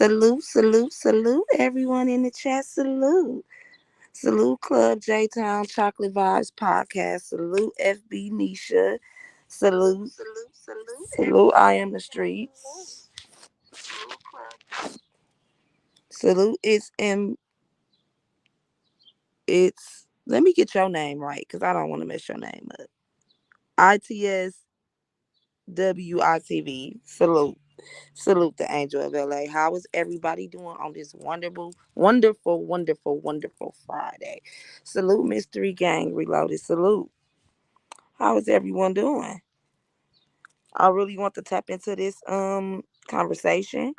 Salute, salute, salute, everyone in the chat. Salute. Salute Club J Town Chocolate Vibes Podcast. Salute FB Nisha. Salute, salute, salute. Salute I Am the Streets. Salute let me get your name right because I don't want to mess your name up. ITSWITV. Salute. Salute the Angel of LA. How is everybody doing on this wonderful, wonderful, wonderful, wonderful Friday? Salute Mystery Gang Reloaded. Salute. How is everyone doing? I really want to tap into this conversation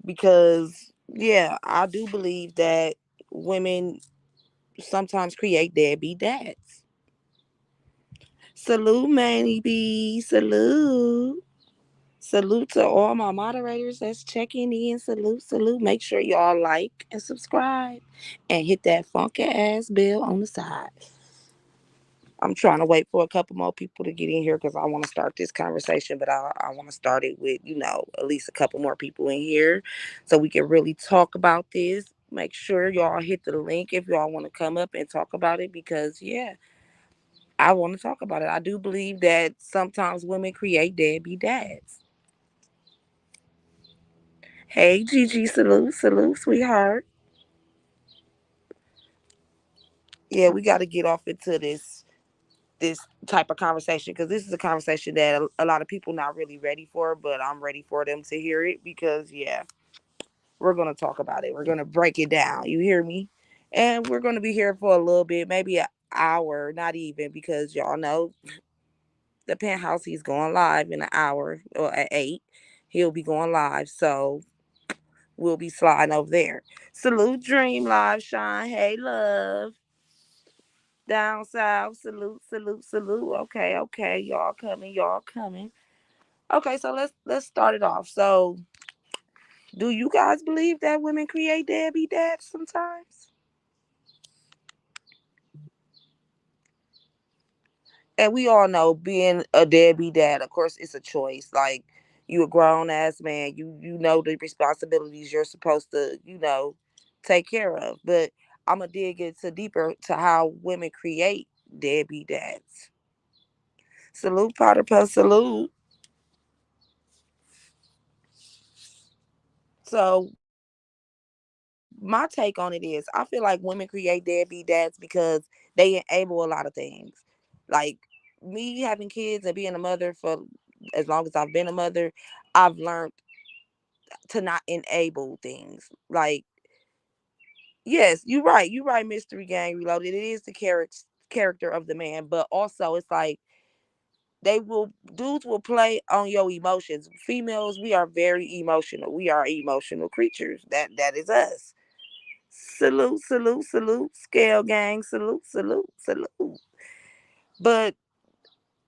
because I do believe that women sometimes create deadbeat dads. Salute Manny B. Salute. Salute to all my moderators that's checking in. Salute, salute. Make sure y'all like and subscribe and hit that funky ass bell on the side. I'm trying to wait for a couple more people to get in here because I want to start this conversation, but I want to start it with, at least a couple more people in here so we can really talk about this. Make sure y'all hit the link if y'all want to come up and talk about it because, I want to talk about it. I do believe that sometimes women create deadbeat dads. Hey, Gigi, salute, salute, sweetheart. Yeah, we got to get off into this type of conversation because this is a conversation that a lot of people not really ready for, but I'm ready for them to hear it because we're gonna talk about it. We're gonna break it down. You hear me? And we're gonna be here for a little bit, maybe an hour, not even because y'all know the penthouse. He's going live in an hour or at 8. He'll be going live, so we'll be sliding over there. Salute, Dream Live, Shine. Hey, love. Down south, salute, salute, salute. Okay, okay, y'all coming, y'all coming. Okay, so let's start it off. So, do you guys believe that women create deadbeat dads sometimes? And we all know being a deadbeat dad, of course, it's a choice. Like you a grown ass man, you know the responsibilities you're supposed to, take care of. But I'm gonna dig into deeper to how women create deadbeat dads. Salute, Potter Puff, salute. So my take on it is I feel like women create deadbeat dads because they enable a lot of things. Like me having kids and being a mother for as long as I've been a mother, I've learned to not enable things. Like, yes, you're right. You're right, Mystery Gang Reloaded. It is the character of the man, but also it's like dudes will play on your emotions. Females, we are very emotional. We are emotional creatures. That is us. Salute, salute, salute. Scale gang, salute, salute, salute. But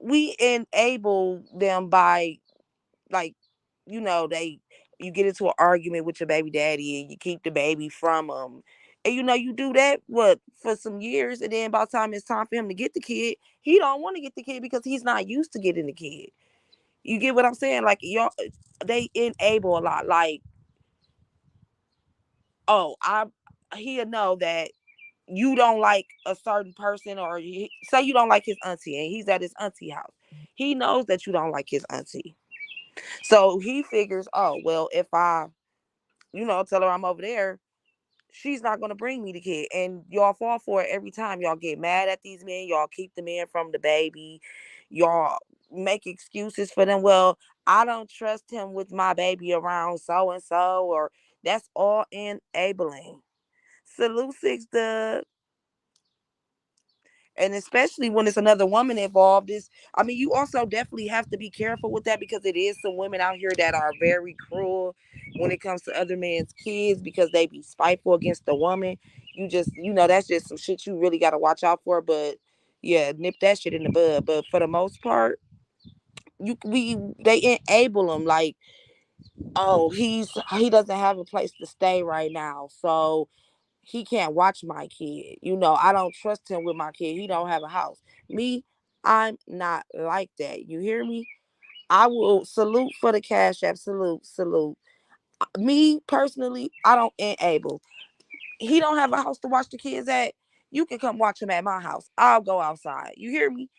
we enable them by like, you get into an argument with your baby daddy and you keep the baby from him. And you do that for some years, and then by the time it's time for him to get the kid, he don't want to get the kid because he's not used to getting the kid. You get what I'm saying? Like y'all, they enable a lot. Like, oh, he'll know that you don't like a certain person, or say you don't like his auntie and he's at his auntie house. He knows that you don't like his auntie. So he figures, oh, well, if I, tell her I'm over there, she's not going to bring me the kid. And y'all fall for it every time. Y'all get mad at these men. Y'all keep the men from the baby. Y'all make excuses for them. Well, I don't trust him with my baby around so and so, or that's all enabling. Salute, Six Dub. And especially when it's another woman involved, you also definitely have to be careful with that because it is some women out here that are very cruel when it comes to other men's kids because they be spiteful against the woman. That's just some shit you really got to watch out for. But yeah, nip that shit in the bud. But for the most part, they enable them. Like, oh, he doesn't have a place to stay right now, so he can't watch my kid. I don't trust him with my kid. He don't have a house. Me, I'm not like that. You hear me? I will salute for the cash app. Salute, salute. Me personally, I don't enable. He don't have a house to watch the kids at. You can come watch him at my house. I'll go outside. You hear me?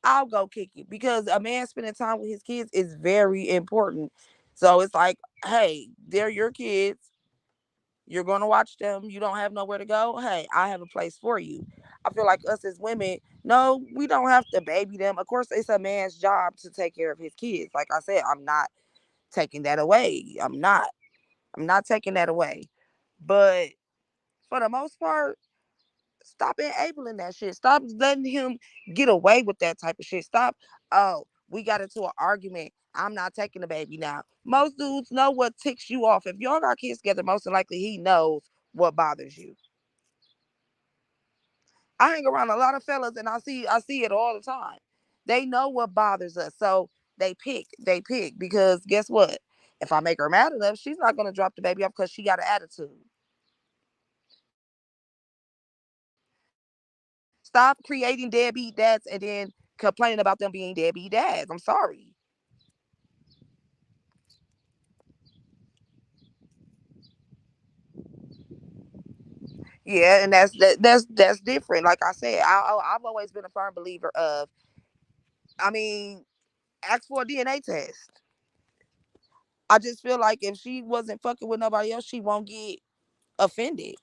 I'll go kick it because a man spending time with his kids is very important. So it's like, hey, they're your kids. You're going to watch them. You don't have nowhere to go. Hey, I have a place for you. I feel like us as women, no, we don't have to baby them. Of course, it's a man's job to take care of his kids. Like I said, I'm not taking that away. I'm not. I'm not taking that away. But for the most part, stop enabling that shit. Stop letting him get away with that type of shit. Stop. Oh, we got into an argument. I'm not taking the baby now. Most dudes know what ticks you off. If y'all got kids together, most likely he knows what bothers you. I hang around a lot of fellas and I see it all the time. They know what bothers us. So they pick because guess what? If I make her mad enough, she's not gonna drop the baby off because she got an attitude. Stop creating deadbeat dads and then complaining about them being deadbeat dads. I'm sorry. Yeah, and that's different. Like I said, I've always been a firm believer of. I mean, ask for a DNA test. I just feel like if she wasn't fucking with nobody else, she won't get offended.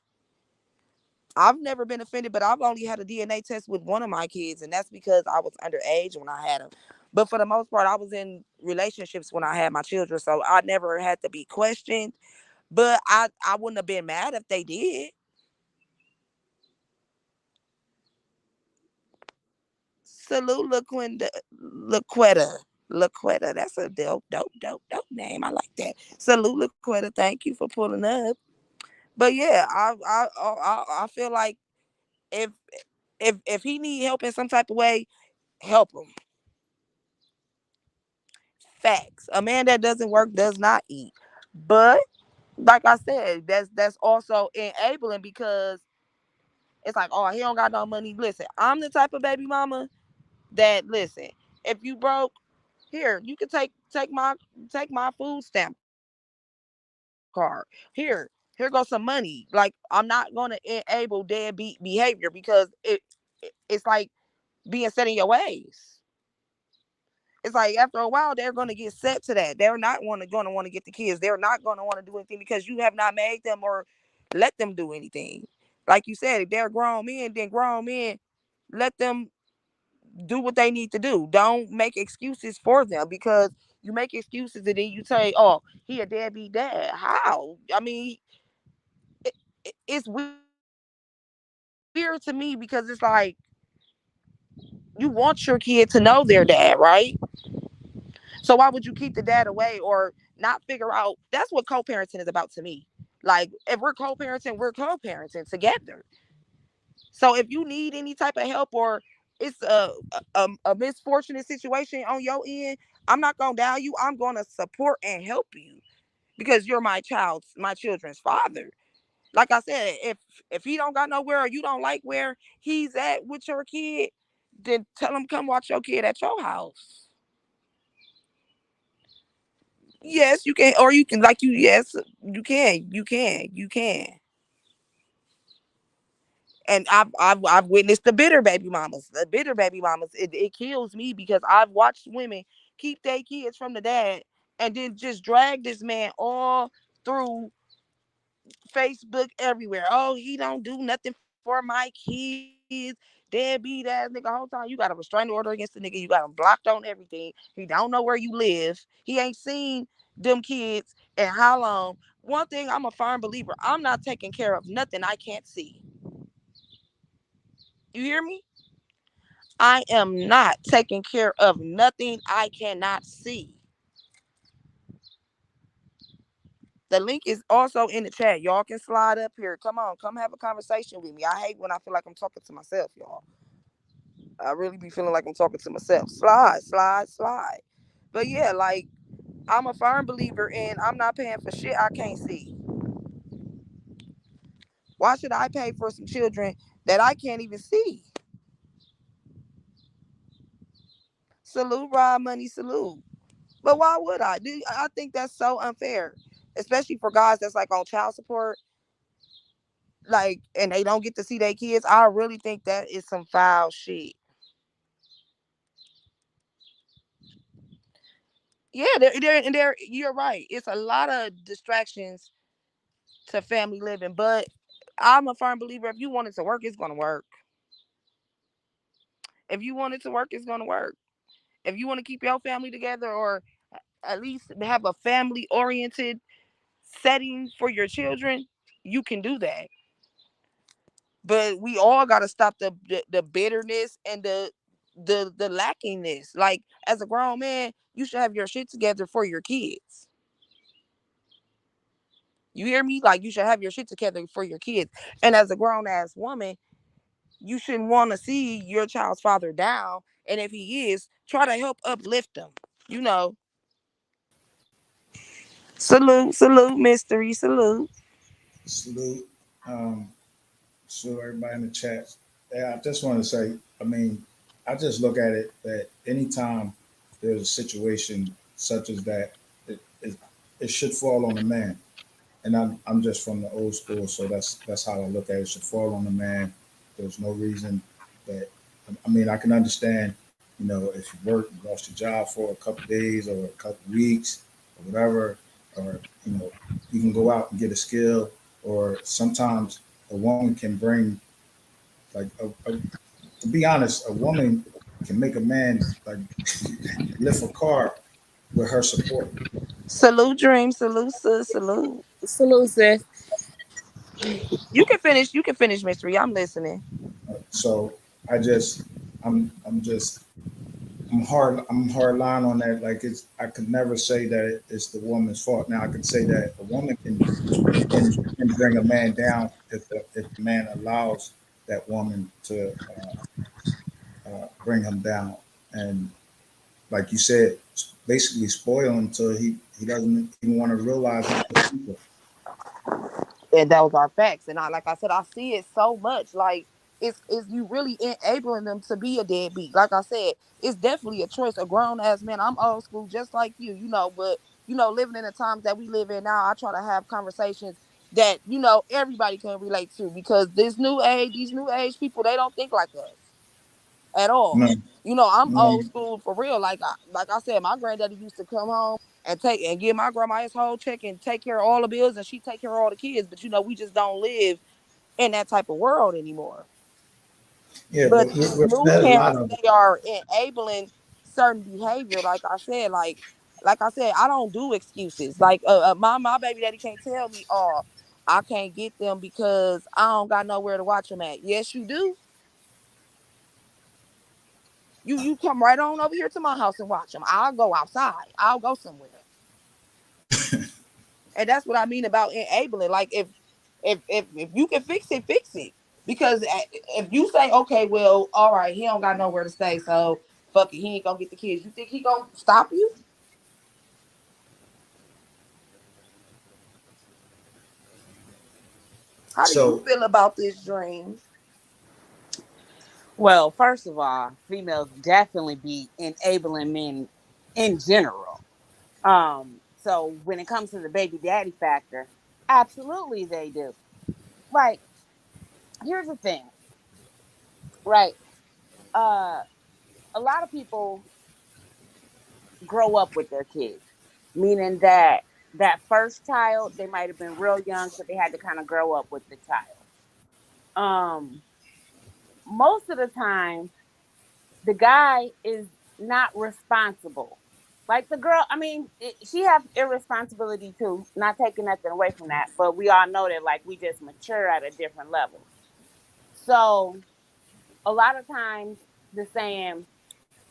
I've never been offended, but I've only had a DNA test with one of my kids, and that's because I was underage when I had them. But for the most part, I was in relationships when I had my children, so I never had to be questioned. But I wouldn't have been mad if they did. Salute Laquetta. Laquetta. That's a dope name. I like that. Salute Laquetta. Thank you for pulling up. But yeah, I feel like if if he need help in some type of way, help him. Facts. A man that doesn't work does not eat. But like I said, that's also enabling because it's like, oh, he don't got no money. Listen, I'm the type of baby mama that listen, if you broke, here, you can take my food stamp card. Here goes some money. Like I'm not gonna enable deadbeat behavior because it's like being set in your ways. It's like after a while they're gonna get set to that. They're not gonna want to get the kids. They're not gonna want to do anything because you have not made them or let them do anything. Like you said, if they're grown men, then grown men, let them do what they need to do. Don't make excuses for them because you make excuses and then you say, "Oh, he a deadbeat dad." How? I mean, it's weird to me because it's like you want your kid to know their dad, right? So why would you keep the dad away or not figure out? That's what co-parenting is about to me. Like if we're co-parenting, we're co-parenting together. So if you need any type of help or it's a misfortunate situation on your end, I'm not gonna down you. I'm gonna support and help you because you're my children's father. Like I said, if he don't got nowhere or you don't like where he's at with your kid, then tell him come watch your kid at your house. Yes, you can, or you can like you. Yes, you can. And I've witnessed the bitter baby mamas. The bitter baby mamas. It kills me because I've watched women keep their kids from the dad and then just drag this man all through Facebook everywhere. Oh, he don't do nothing for my kids. Deadbeat ass nigga. Whole time you got a restraining order against the nigga. You got him blocked on everything. He don't know where you live. He ain't seen them kids in how long. One thing I'm a firm believer. I'm not taking care of nothing I can't see. You hear me? I am not taking care of nothing I cannot see. The link is also in the chat. Y'all can slide up here. Come on, come have a conversation with me. I hate when I feel like I'm talking to myself, y'all. I really be feeling like I'm talking to myself. Slide, slide, slide. But yeah, like I'm a firm believer in I'm not paying for shit I can't see. Why should I pay for some children that I can't even see? Salute, Rob Money, salute. But why would I? I think that's so unfair. especially for guys that's like on child support, like, and they don't get to see their kids. I really think that is some foul shit. Yeah, there, you're right. It's a lot of distractions to family living, but I'm a firm believer. If you want it to work, it's gonna work. If you want it to work, it's gonna work. If you want to keep your family together, or at least have a family oriented setting for your children, you can do that. But we all got to stop the bitterness and the lackingness. Like, as a grown man, you should have your shit together for your kids. You hear me? Like, you should have your shit together for your kids. And as a grown ass woman, you shouldn't want to see your child's father down. And if he is, try to help uplift him. You know. Salute, salute, mystery, salute. Salute. Um, so everybody in the chat. Yeah, I just want to say, I mean, I just look at it that anytime there's a situation such as that, it, it should fall on the man. And I'm just from the old school, so that's how I look at it. It should fall on the man. There's no reason that I mean I can understand, if you work, you lost your job for a couple of days or a couple of weeks or whatever, or you can go out and get a skill, or sometimes a woman can bring like to be honest, a woman can make a man like lift a car with her support. Salute, dream, salute, sis, salute. Salute, sis. You can finish. You can finish, mystery. I'm listening. So I just I'm just I'm hard line on that. Like I could never say that it's the woman's fault. Now I could say that a woman can bring a man down if the man allows that woman to bring him down, and like you said, basically spoil him until he doesn't even want to realize his potential. And those are facts. And like I said, I see it so much. Like, it's you really enabling them to be a deadbeat. Like I said, it's definitely a choice. A grown ass man. I'm old school, just like you. But living in the times that we live in now, I try to have conversations that everybody can relate to, because these new age people, they don't think like us at No, all. I'm no, old school for real. Like I said, my granddaddy used to come home and give my grandma his whole check and take care of all the bills, and she take care of all the kids. But we just don't live in that type of world anymore. yeah, But but these we've new had a lot parents, of they are enabling certain behavior. Like I said, I don't do excuses. Like, my baby daddy can't tell me, oh, I can't get them because I don't got nowhere to watch them at. Yes, you do. You come right on over here to my house and watch them. I'll go outside. I'll go somewhere. And that's what I mean about enabling. Like, if you can fix it, fix it. Because if you say, okay, well, all right, he don't got nowhere to stay, so fuck it, he ain't gonna get the kids. You think he gonna stop you? How do you so feel about this, dream? Well, first of all, females definitely be enabling men in general. So when it comes to the baby daddy factor, absolutely they do. Like, here's the thing, right? Uh, a lot of people grow up with their kids, meaning that that first child they might have been real young, so they had to kind of grow up with the child. Um, Most of the time, the guy is not responsible. Like the girl, I mean, she have irresponsibility too. Not taking nothing away from that, but we all know that like we just mature at a different level. So a lot of times the saying,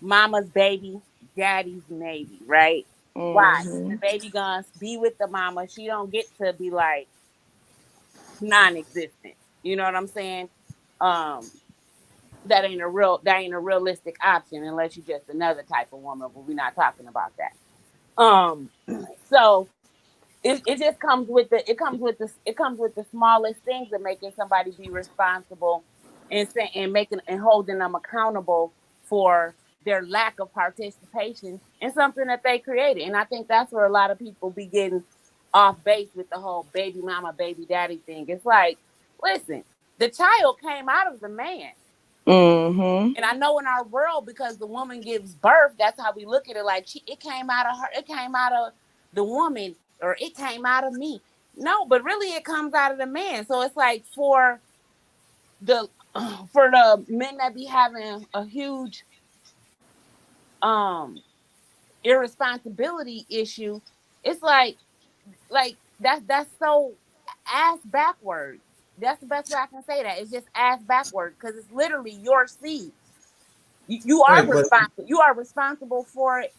"Mama's baby, daddy's maybe," right? Why? Because the Mm-hmm. baby gonna be with the mama. She don't get to be like non-existent. You know what I'm saying? Um, that ain't a realistic option unless you're just another type of woman, but we're not talking about that. So it just comes with the smallest things of making somebody be responsible and making and holding them accountable for their lack of participation in something that they created. And I think that's where a lot of people be getting off base with the whole baby mama, baby daddy thing. It's like, listen, the child came out of the man. Mm-hmm. And I know in our world, because the woman gives birth, that's how we look at it. Like it came out of her, it came out of the woman, or it came out of me. No, but really, it comes out of the man. So it's like the for the men that be having a huge um irresponsibility issue, it's like that's so ass backward. That's the best way I can say that. It's just ass backward because it's literally your seed. You are Right, but responsible. You are responsible for it.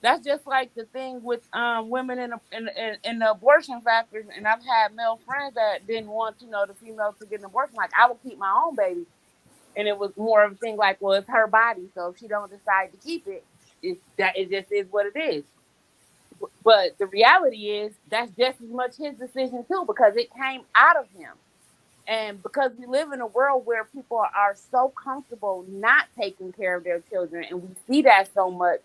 That's just like the thing with women in the abortion factors. And I've had male friends that didn't want the female to get an abortion. Like I will keep my own baby, and it was more of a thing like, well, it's her body, so if she don't decide to keep it, it just is what it is. But the reality is that's just as much his decision too, because it came out of him. And because we live in a world where people are so comfortable not taking care of their children, and we see that so much,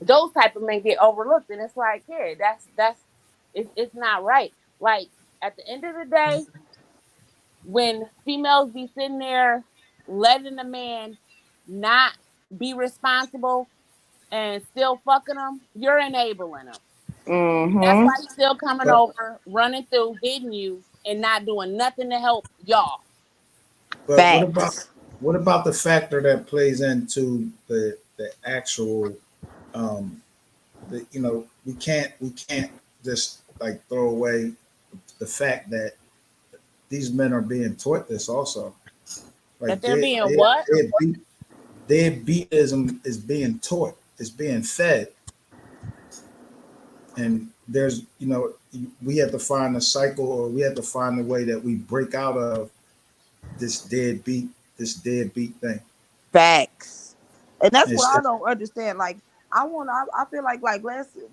those type of men get overlooked. And it's like, yeah, it's not right. Like at the end of the day, when females be sitting there letting a man not be responsible and still fucking them, you're enabling them. That's Mm-hmm. why he's still coming but over, running through, hitting you, and not doing nothing to help y'all. but Facts. what about the factor that plays into the actual um we can't just like throw away the fact that these men are being taught this also. That Like they're being what? their beatism is being taught, is being fed, and there's we have to find a cycle, or we have to find a way that we break out of this deadbeat thing. Facts. And that's what I It's don't understand. Like I feel like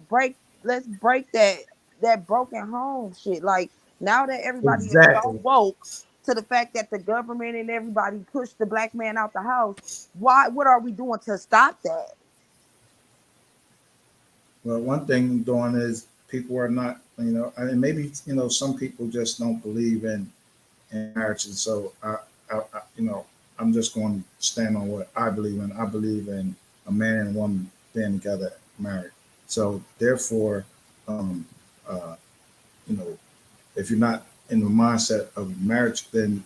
break let's break that broken home shit. Like now that everybody is so exactly. woke to the fact that the government and everybody pushed the black man out the house, what are we doing to stop that? Well, one thing I'm doing is people are not, I mean, maybe some people just don't believe in marriage, and so I'm just going to stand on what I believe in. I believe in a man and a woman being together, married. So therefore, um, uh, you know, if you're not in the mindset of marriage, then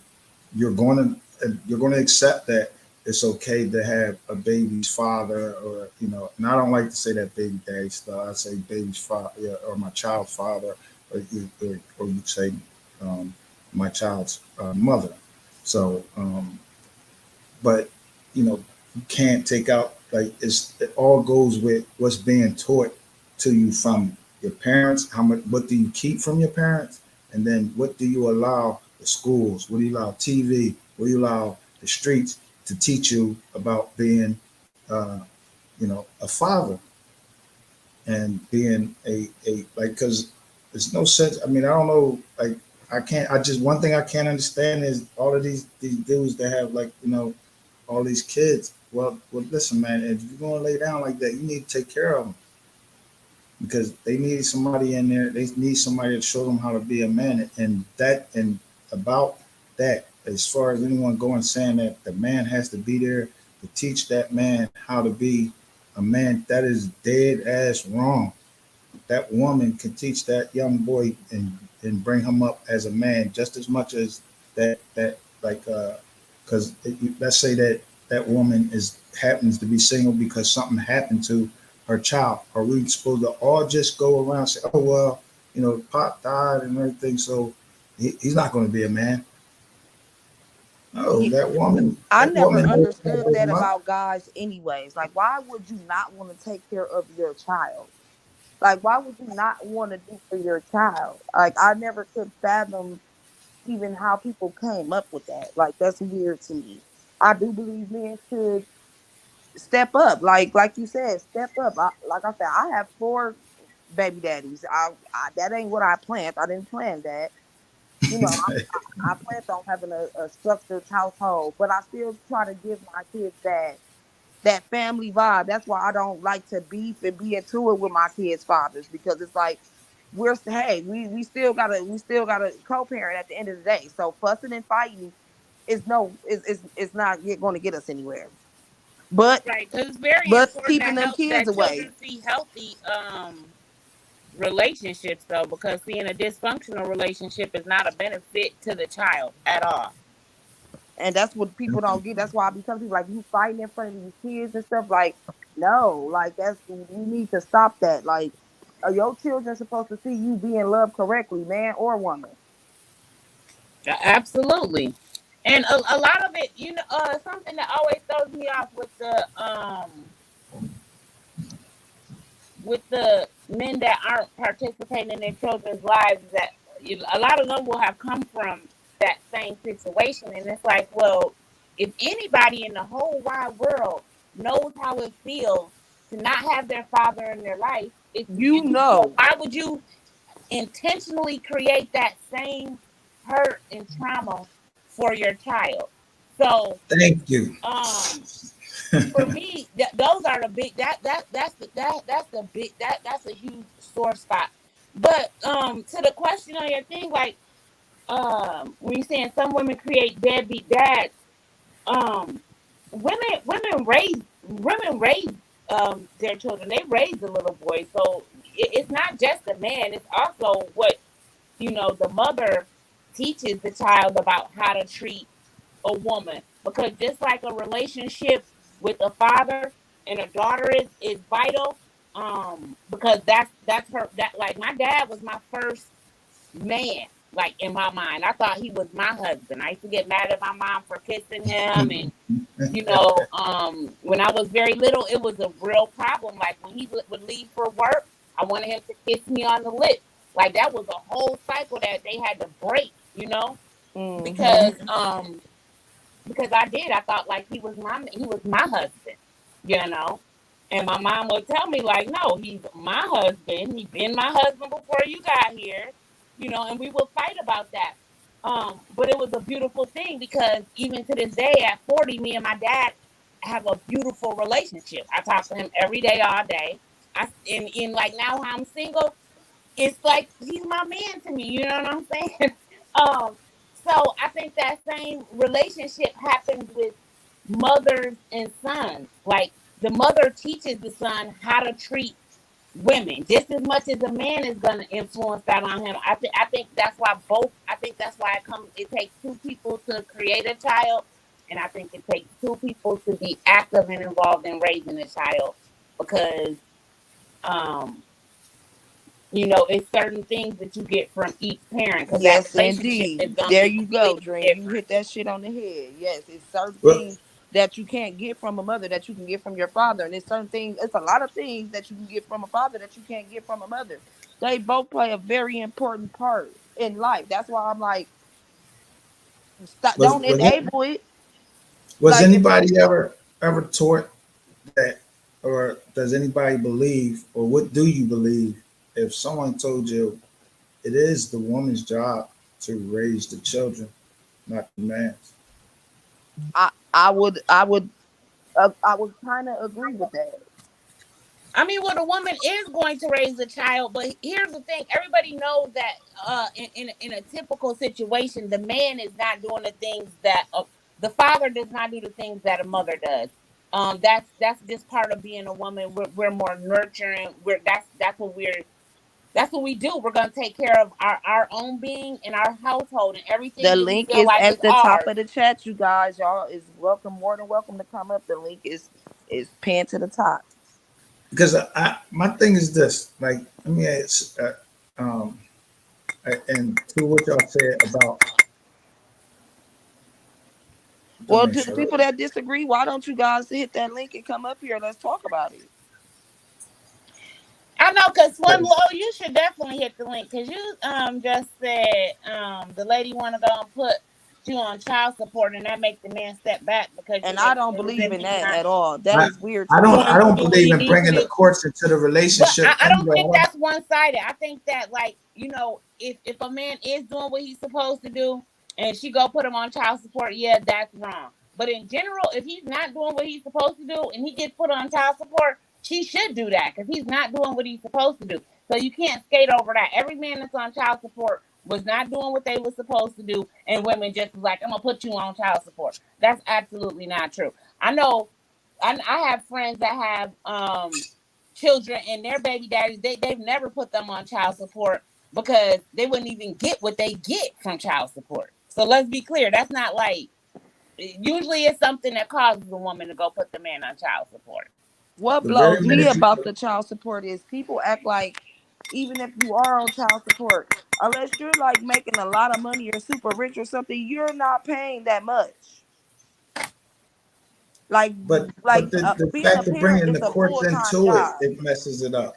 you're going to accept that it's okay to have a baby's father, or and I don't like to say that baby daddy stuff. I say baby's father, yeah, or my child's father, or you say um, my child's mother. So but you can't take out, like, it all goes with what's being taught to you from your parents. How much, what do you keep from your parents, and then what do you allow the schools, what do you allow TV, what do you allow the streets to teach you about being uh, a father, and being a like, because there's no sense. I mean, I don't know, like, I can't, I just, one thing I can't understand is all of these dudes that have, like, all these kids. Well, listen, man. If you're gonna lay down like that, you need to take care of them, because they need somebody in there. They need somebody to show them how to be a man. And about that, as far as anyone going saying that the man has to be there to teach that man how to be a man, that is dead ass wrong. That woman can teach that young boy and bring him up as a man just as much as that like because let's say that that woman is happens to be single because something happened to her child. Are we supposed to all just go around and say, oh well, Pop died and everything, so he's not going to be a man? No, Yeah, that woman, I that never woman knows how to understood bring that him up. about guys anyways. Like why would you not want to take care of your child? Like why would you not want to do for your child? Like I never could fathom even how people came up with that. Like that's weird to me. I do believe men should step up. Like you said, step up. Like I said, I have four baby daddies. I that ain't what I planned. I didn't plan that. You know, I planned on having a structured household, but I still try to give my kids that family vibe. That's why I don't like to beef and be into it with my kids' fathers because it's like we still gotta co-parent at the end of the day. So fussing and fighting is no is not going to get us anywhere. But Right, because it's very but important keeping that them kids that away. children see healthy relationships, though, because seeing a dysfunctional relationship is not a benefit to the child at all. And that's what people don't get. That's why I be telling people like you fighting in front of these kids and stuff. Like, no, like that's we need to stop that. Like, your children supposed to see you being loved correctly, man or woman. Absolutely. And a lot of it, something that always throws me off with the men that aren't participating in their children's lives is that a lot of them will have come from that same situation, and it's like, well, if anybody in the whole wide world knows how it feels to not have their father in their life, it's You you. So know, why would you intentionally create that same hurt and trauma for your child? So Thank you. um for me, those are the big that's the big that's a huge sore spot. But to the question on your thing, like when you're saying some women create deadbeat dads, um women raise their children. They raise the little boy, so it's not just the man, it's also what the mother teaches the child about how to treat a woman, because just like a relationship with a father and a daughter is vital, because that's her, that like my dad was my first man, like in my mind I thought he was my husband. I used to get mad at my mom for kissing him, and when I was very little it was a real problem. Like when he would leave for work, I wanted him to kiss me on the lips. Like that was a whole cycle that they had to break, mm-hmm. because I did. I thought like he was my husband, you know. And my mom would tell me like, no, he's my husband. He's been my husband before you got here, and we would fight about that. But it was a beautiful thing because even to this day, at 40, me and my dad have a beautiful relationship. I talk to him every day, all day. And like now how I'm single, it's like he's my man to me. You know what I'm saying? um, so I think that same relationship happens with mothers and sons. Like the mother teaches the son how to treat women just as much as a man is going to influence that on him. I think that's why both. I think that's why it comes. It takes two people to create a child, and I think it takes two people to be active and involved in raising a child because um it's certain things that you get from each parent because that Yes, relationship is indeed. going to There be you go, completely Dream. You different. hit that shit on the head. Yes, it's certain Well, things that you can't get from a mother that you can get from your father, and it's certain things. It's a lot of things that you can get from a father that you can't get from a mother. They both play a very important part in life. That's why I'm like, stop. was Don't was it, enable it. was Like, anybody ever taught that, or does anybody believe, or what do you believe if someone told you it is the woman's job to raise the children, not the man's? I would kind of agree with that. I mean, well, the woman is going to raise a child, but here's the thing: everybody knows that in a typical situation, the man is not doing the things that the father does not do the things that a mother does. That's just part of being a woman. We're more nurturing. That's what we do. We're gonna take care of our own being and our household and everything The that we link feel is like is at the top ours. of the chat, you guys. Y'all is welcome, more than welcome to come up. The link is pinned to the top. Because my thing is this, like, let me ask, um, and to what y'all said about, don't Well, make to the shut up. people that disagree, why don't you guys hit that link and come up here? Let's talk about it. I know, cause Slim Low, 'Cause you should definitely hit the link, cause you just said the lady want to go and put you on child support, and that make the man step back because you And I make don't it as believe if in he's that not at all. That I, is weird to I me. don't, doing I don't do what believe he in needs to bringing the do. courts into the But relationship I don't anyway. think that's one sided. I think that, like, if a man is doing what he's supposed to do and she go put him on child support, yeah, that's wrong. But in general, if he's not doing what he's supposed to do and he gets put on child support, she should do that because he's not doing what he's supposed to do. So you can't skate over that. Every man that's on child support was not doing what they were supposed to do, and women just was like, I'm gonna put you on child support. That's absolutely not true. I know I have friends that have children and their baby daddies, they've never put them on child support because they wouldn't even get what they get from child support. So let's be clear, that's not like, usually it's something that causes a woman to go put the man on child support. What The very blows me minute you about the child support is people act like even if you are on child support, unless you're like making a lot of money or super rich or something, you're not paying that much. Like but the being a fact of parent bringing is the a courts full time into it, job. it messes it up.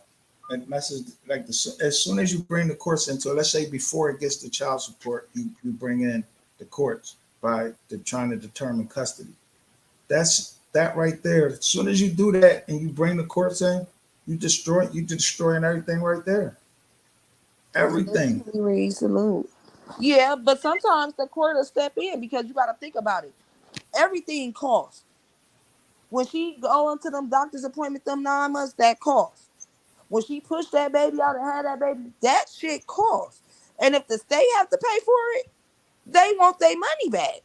It messes like as soon as you bring the courts into it. Let's say before it gets to child support, you bring in the courts by trying to determine custody. That's that right there. As soon as you do that and you bring the courts in, you destroying everything right there. Salute, Everything. Reed, salute. Yeah, but sometimes the court will step in because you got to think about it. Everything costs. When she go into them doctor's appointment, them 9 months, that costs. When she pushed that baby out and had that baby, that shit costs. And if the state have to pay for it, they want their money back.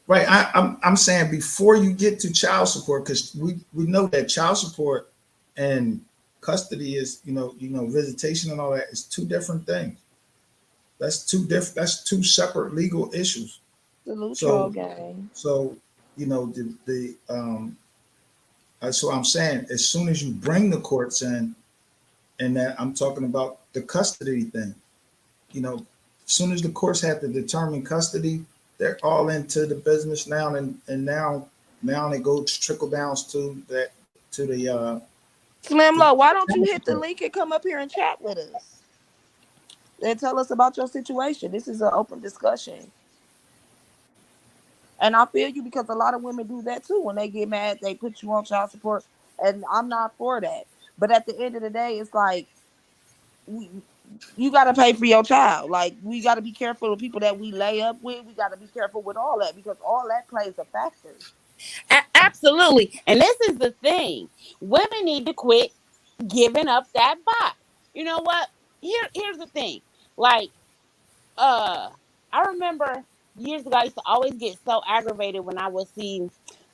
Right. I'm saying before you get to child support, because we know that child support and custody is, visitation and all that is two different things. That's two separate legal issues. Salute troll So gang. so that's what I'm saying. As soon as you bring the courts in, and that I'm talking about the custody thing, as soon as the courts have to determine custody, they're all into the business now, and now it goes trickle downs to that to Slim the Low, why don't you child hit the support. link and come up here and chat with us and tell us about your situation? This is an open discussion. And I feel you because a lot of women do that too. When they get mad, they put you on child support. And I'm not for that. But at the end of the day, it's like we, you got to pay for your child. Like we got to be careful of people that we lay up with. We got to be careful with all that because all that plays a factor. Absolutely. And this is the thing. Women need to quit giving up that box. You know what? Here's the thing. Like, uh, I remember years ago, I used to always get so aggravated when I would see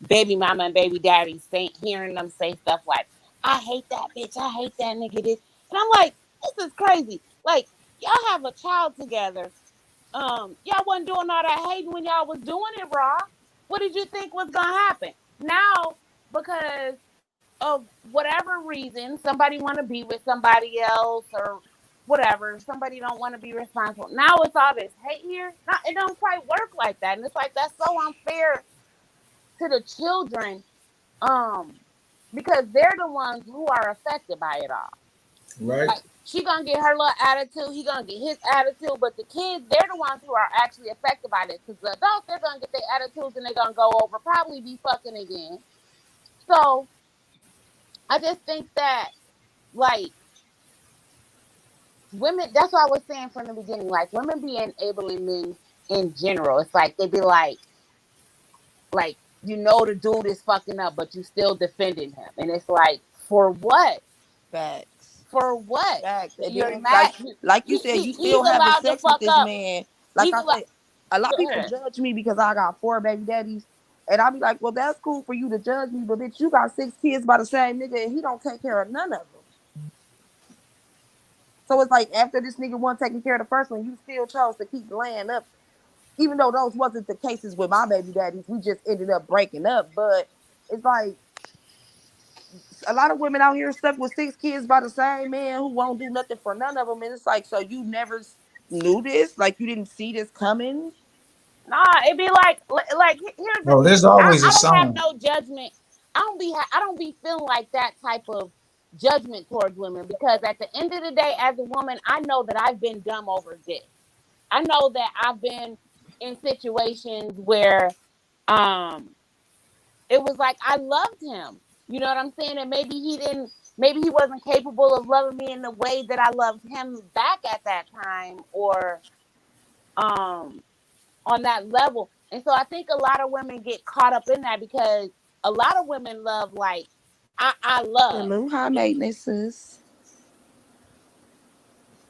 baby mama and baby daddy hearing them say stuff like, I hate that bitch, I hate that nigga this. And I'm like, this is crazy. Like, y'all have a child together. Y'all wasn't doing all that hating when y'all was doing it raw. What did you think was gonna happen? Now, because of whatever reason, somebody want to be with somebody else or whatever, somebody don't want to be responsible. Now it's all this hate here. Not, it don't quite work like that, and it's like that's so unfair to the children, um, because they're the ones who are affected by it all. Right. Like she gonna get her little attitude, he gonna get his attitude, but the kids, they're the ones who are actually affected by this. Because the adults, they're gonna get their attitudes and they're gonna go over, probably be fucking again. So I just think that like women, that's what I was saying from the beginning. Like women be enabling men in general. It's like they be like the dude is fucking up, but you still defending him, and it's like for what? Facts. For what? Facts. And You're then, mad. like you said, you He's still having allowed to sex with fuck this up. man. Like He's I allowed. said, a lot of Go people ahead. judge me because I got 4 baby daddies. And I'll be like, well, that's cool for you to judge me, but bitch, you got 6 kids by the same nigga and he don't take care of none of them. So it's like after this nigga wasn't taking care of the first one, you still chose to keep laying up. Even though those wasn't the cases with my baby daddies, we just ended up breaking up. But it's like a lot of women out here stuck with 6 kids by the same man who won't do nothing for none of them. And it's like, so you never knew this? Like you didn't see this coming? Nah, it'd be like here's the No, thing. there's I, always a I don't have sign. no judgment. I don't be feeling like that type of judgment towards women because at the end of the day, as a woman, I know that I've been dumb over this. I know that I've been in situations where um it was like I loved him. You know what I'm saying? And maybe he wasn't capable of loving me in the way that I loved him back at that time or um on that level. And so I think a lot of women get caught up in that because a lot of women love like I love. Hello, high maintenance, sis.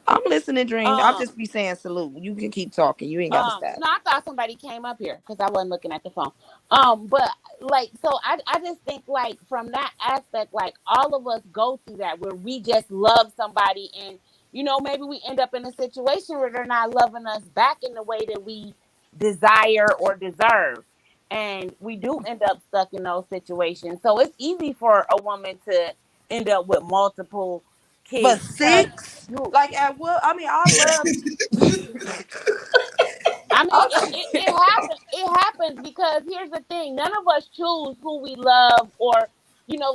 I'm listening, Dream. I'll Um, just be saying salute. You can keep talking. You ain't got to stop. no, I thought somebody came up here because I wasn't looking at the phone. But like, so I just think like from that aspect, like all of us go through that where we just love somebody, and maybe we end up in a situation where they're not loving us back in the way that we desire or deserve, and we do end up stuck in those situations. So it's easy for a woman to end up with multiple But kids because six, you like at what? I mean, I love. I mean, Okay. it happens. It happens because here's the thing: none of us choose who we love, or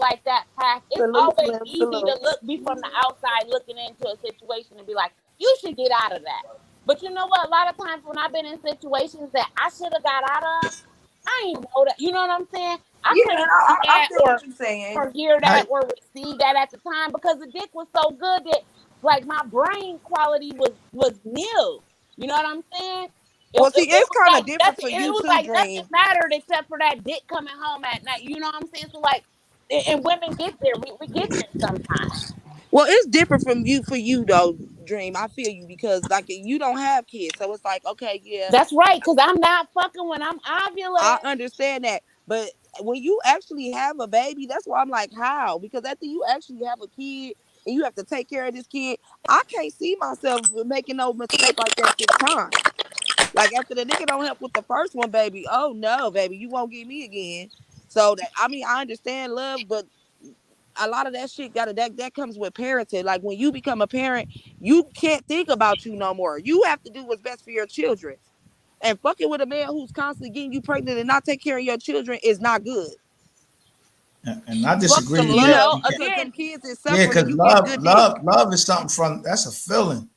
like that path. It's Salute, always Slim. easy to Salute. be from the outside looking into a situation and be like, "You should get out of that." But you know what? A lot of times when I've been in situations that I should have got out of, I ain't know that. You know what I'm saying? I Yeah, couldn't see I that feel what you're saying. or hear I, that or receive that at the time because the dick was so good that like my brain quality was nil. You know what I'm saying? Well, see, It it's was kind of like different nothing. for It you was too, like nothing Dream. mattered except for that dick coming home at night. You know what I'm saying? So like, and women get there. We get there sometimes. Well, it's different from you for you though, Dream. I feel you because like you don't have kids, so it's like okay, yeah, That's right, because I'm not fucking when I'm I ovulating. understand that. But when you actually have a baby, that's why I'm like, how? Because after you actually have a kid and you have to take care of this kid, I can't see myself making no mistake like that 6 times. Like after the nigga don't help with the first one, baby. Oh no, baby, you won't get me again. So that I mean, I understand love, but a lot of that shit that comes with parenting. Like when you become a parent, you can't think about you no more. You have to do what's best for your children. And fucking with a man who's constantly getting you pregnant and not take care of your children is not good. and I Fuck disagree some with that. love You can't, because Again, them kids is yeah, suffering because and you getting love, good dick. love, love is something from that's a feeling.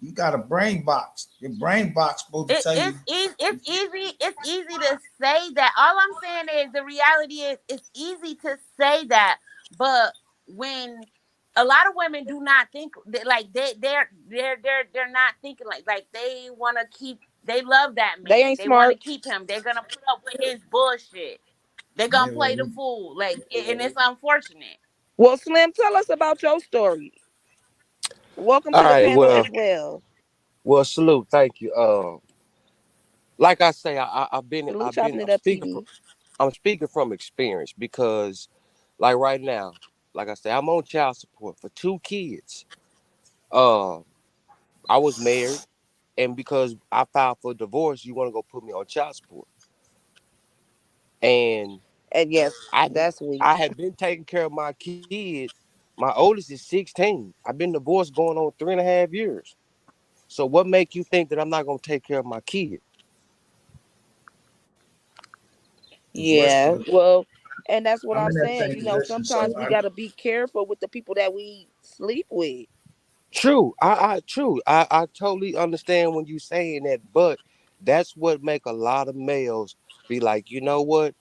You got a brain box. Your brain box supposed to tell you. it's easy to say that. All I'm saying is the reality is it's easy to say that, but when a lot of women do not think like they're not thinking like they want to keep they love that They man, ain't they want to smart. keep him, they're gonna put up with his bullshit, they're gonna Yeah, play the fool, like, and it's unfortunate. Well, Slim, tell us about your story. Welcome All to the right, panel well, as well. salute, thank you. Like I say, Salute chopping it up, TV. I'm speaking from experience because, like right now, like I say, I'm on child support for 2 kids. Uh, I was married, and because I filed for divorce, you want to go put me on child support, and And yes, I that's weak. I had been taking care of my kid. My oldest is 16. I've been divorced going on 3.5 years. So what make you think that I'm not gonna take care of my kid? divorce. Yeah, well, and that's what I'm I'm in that saying. same You know, position, sometimes so we got to be careful with the people that we sleep with. True. True. I totally understand when you saying that, but that's what make a lot of males be like, you know what?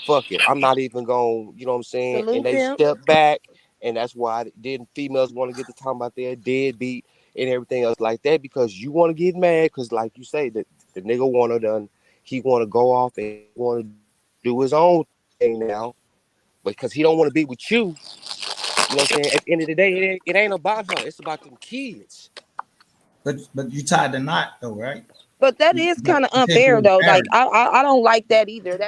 Fuck it. I'm not even going, you know what I'm saying? And Salute, they pimp. step back, and that's why then females want to get to talking about their deadbeat and everything else like that because you want to get mad because like you say that the nigga wanna done he wanna go off and he wanna do his own thing now because he don't want to be with you. You know what I'm saying? At the end of the day, it ain't about her. It's about them kids. but you tied the knot though, right? But that You, is but kind of you said you unfair was though. Like married. I don't like that either.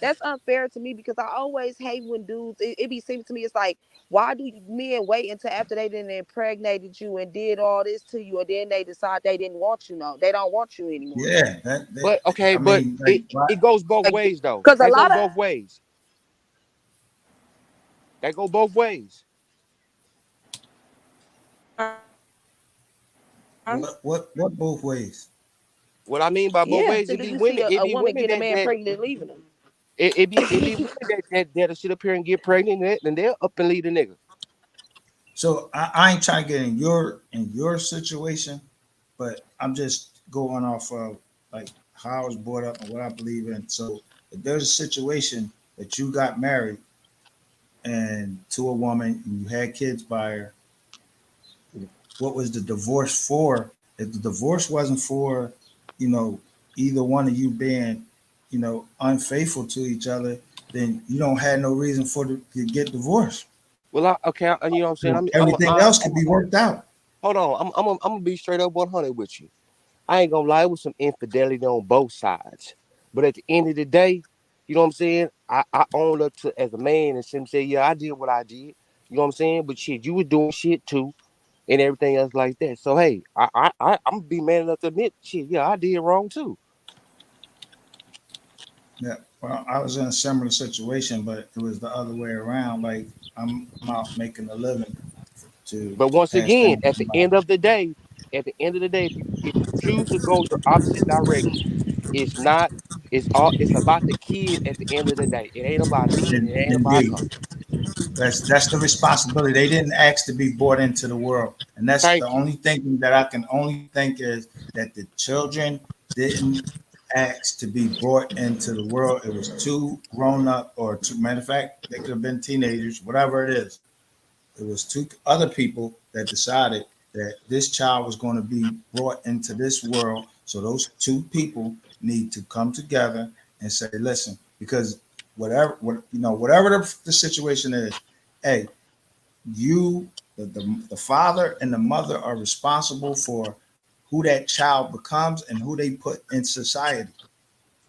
That's unfair to me because I always hate when dudes. It be seems to me it's like why do men wait until after they done impregnated you and did all this to you, and then they decide they didn't want you? No, they don't want you anymore. Yeah, But okay, I but mean, like, what? it goes both Like ways though. because a That go lot of both ways. That go both ways. What both ways? What I mean by both yeah. ways, So did you see it a be woman women get a man pregnant and leaving him? it be women that'll sit up here and get pregnant and they'll up and leave the nigga. So I ain't trying to get in your situation, but I'm just going off of like how I was brought up and what I believe in. So if there's a situation that you got married and to a woman and you had kids by her, what was the divorce for? If the divorce wasn't for, you know, either one of you being, unfaithful to each other, then you don't have no reason for to get divorced. Well, okay, you know what I'm saying. Everything else could be worked out. hold on. I'm gonna be straight up 100 with you. I ain't gonna lie, it was some infidelity on both sides. But at the end of the day, you know what I'm saying? I owned up to as a man and Sim said, yeah, I did what I did. You know what I'm saying? But shit, you was doing shit too and everything else like that. So hey, I'm gonna be man enough to admit, shit, yeah, I did wrong too. Yeah. Well, I was in a similar situation, but it was the other way around. Like I'm out making a living to But once pass again, down at to the my. end of the day, if you choose to go your opposite direction, it's not. It's about the kid at the end of the day. It ain't about me and it ain't about Indeed, her. that's the responsibility. They didn't ask to be brought into the world, and that's the Thank you. only thinking that I can only think is that the children didn't ask to be brought into the world. It was too grown up, or too, matter of fact, they could have been teenagers, whatever it is. It was two other people that decided that this child was going to be brought into this world. So those two people need to come together and say, listen, because whatever the situation is, hey, you, the father and the mother are responsible for who that child becomes and who they put in society.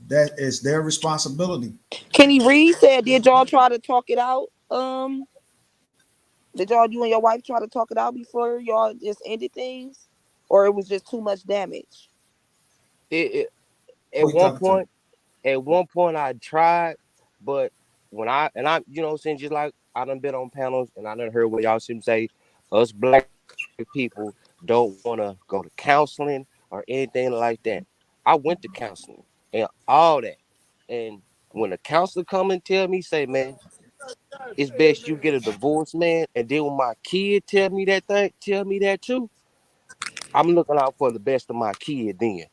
That is their responsibility. Kenny Reed said, "Did y'all try to talk it out? Did y'all, you and your wife, try to talk it out before y'all just ended things, or it was just too much damage?" It, Who at you one talking to? point, I tried, but when I you know what I'm saying, just like I done been on panels and I done heard what y'all seem say, us black people don't want to go to counseling or anything like that. I went to counseling and all that, and when a counselor come and tell me, say, man, it's best you get a divorce, man, and then when my kid tell me that too, I'm looking out for the best of my kid then,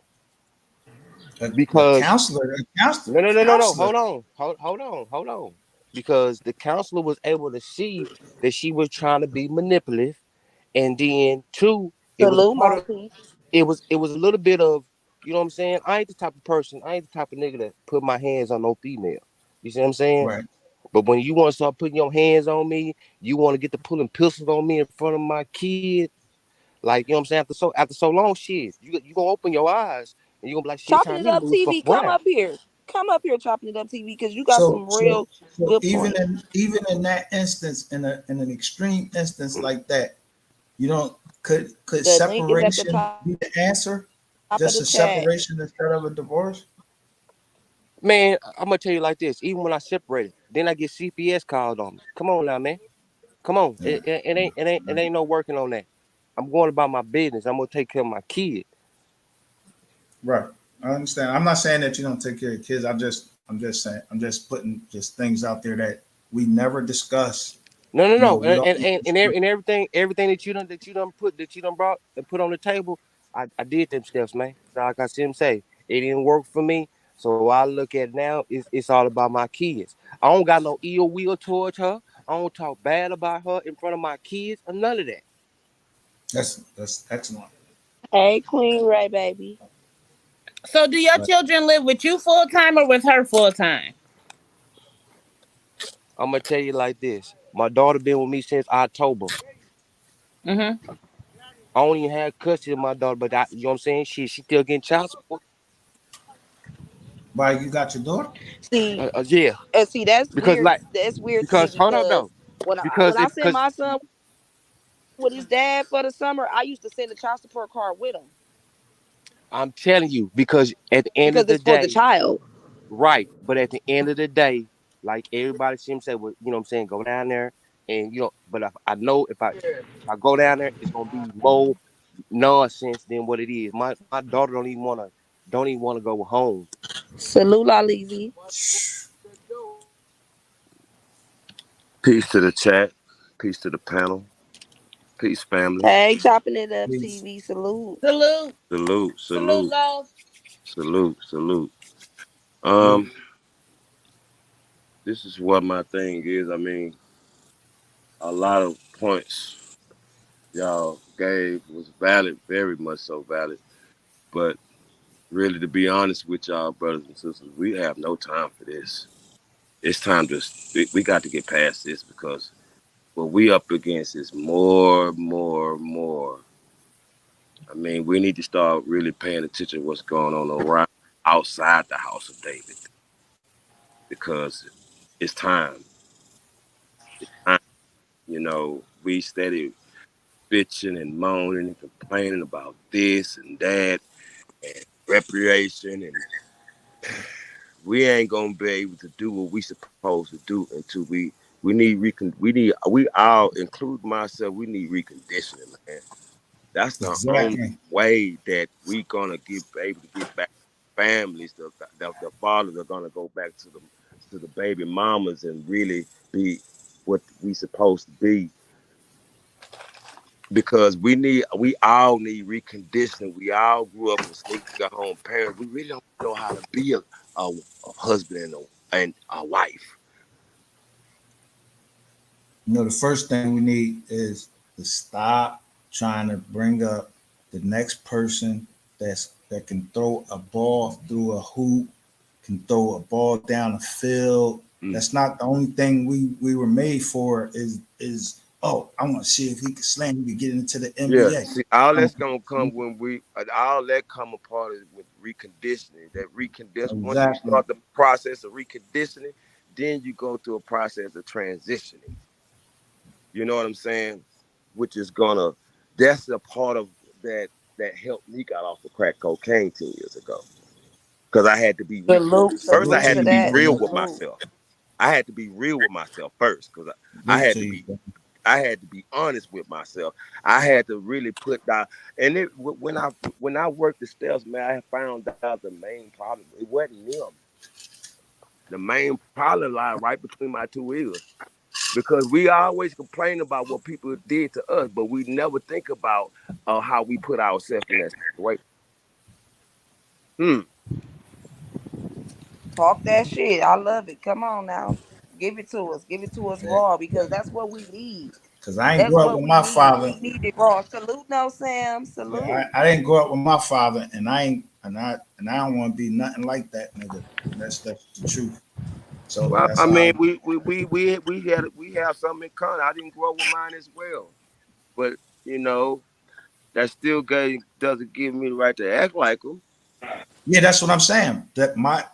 The because counselor, the counselor, no. counselor. Hold on. Because the counselor was able to see that she was trying to be manipulative, and then two, it was a Salute, part of Marquis. it was a little bit of, you know what I'm saying. I ain't the type of person. I ain't the type of nigga that put my hands on no female. You see what I'm saying? Right. But when you want to start putting your hands on me, you want to get to pulling pistols on me in front of my kid, like, you know what I'm saying. After so long, shit, you gonna open your eyes and you gonna be like, shit, Chopping time it me to up move the fuck TV, come around. up here. Come up here, chopping it up TV, because you got So some so real so good points. even in that instance, in an extreme instance like that, you don't could The link is at the separation top of be the the chat. answer? Just a separation instead of a divorce? Man, I'm gonna tell you like this. Even when I separated, then I get CPS called on me. Come on now, man. Come on. Yeah. It ain't no working on that. I'm going about my business. I'm gonna take care of my kid. Right. I understand. I'm not saying that you don't take care of kids. I'm just saying I'm just putting just things out there that we never discuss. No, no, No, no. we always And everything that you done put that you done brought and put on the table, I did them steps, man. Like I see him say, it didn't work for me. So I look at it now, it's all about my kids. I don't got no ill will towards her. I don't talk bad about her in front of my kids or none of that. that's excellent. Hey, Queen Ray, baby. So, do your Right. children live with you full time or with her full time? I'm gonna tell you like this. My daughter been with me since October. Mm-hmm. I don't even have custody of my daughter, but you know what I'm saying? She still getting child support. Why you got your daughter? See, Yeah, and see, that's because weird. like That's weird to me because hold up because though, when because I if sent because my son with his dad for the summer, I used to send a child support card with him I'm telling you, because at the because end of it's the for the day, child. right? But at the end of the day, like everybody seems to say, well, you know what I'm saying, go down there and but if I know if I go down there, it's gonna be more nonsense than what it is. My daughter don't even wanna go home. Salute, Lalizi. Peace to the chat. Peace to the panel. Peace, family. Hey, chopping it up Please. TV. Salute. Salute. Salute, Salute, salute, love. salute, salute. Salute. Um, this is what my thing is. I mean, a lot of points y'all gave was valid, very much so valid. But really, to be honest with y'all, brothers and sisters, we have no time for this. It's time to we got to get past this because what we up against is more, more, more. I mean, we need to start really paying attention to what's going on around outside the house of David because it's time. It's time. You know, we steady bitching and moaning and complaining about this and that and recreation and we ain't gonna be able to do what we supposed to do until we all, include myself, we need reconditioning, man. That's the only Exactly. way that we gonna get able to get back families. The fathers are gonna go back to the baby mamas and really be what we supposed to be because we all need reconditioning. We all grew up with single home parents. We really don't know how to be a husband and a wife. The first thing we need is to stop trying to bring up the next person that can throw a ball through a hoop, can throw a ball down the field. Mm. That's not the only thing we were made for. Is oh, I want to see if he can slam, he can get into the Yeah, NBA. see, all Um, that's gonna come when all that come apart is with reconditioning. That recondition. Once you exactly. start the process of reconditioning, then you go through a process of transitioning. You know what I'm saying? Which is gonna, that's a part of that helped me got off of crack cocaine 10 years ago. Because I had to be Salute, first. I Salute salute to had to to you, be that. real brother. with Salute. myself. I had to be real with myself first, because I Salute had to to you, be brother. I had to be honest with myself. I had to really put down. And when I worked the steps, man, I found out the main problem. It wasn't them. The main problem lied right between my two ears. Because we always complain about what people did to us, but we never think about how we put ourselves in that situation. Hmm. Talk that shit. I love it. Come on now. Give it to us. Give it to us Yeah, raw because that's what we need. because I ain't That's grew up what with we my need. father. We need it raw. Salute, no Sam. Yeah, Salute. I didn't grow up with my father, and I ain't, and I don't want to be nothing like that nigga. That's the truth. So Well, that's I how. mean, we have something in common. I didn't grow up with mine as well, but you know that still doesn't give me the right to act like them. Yeah, that's what I'm saying. That my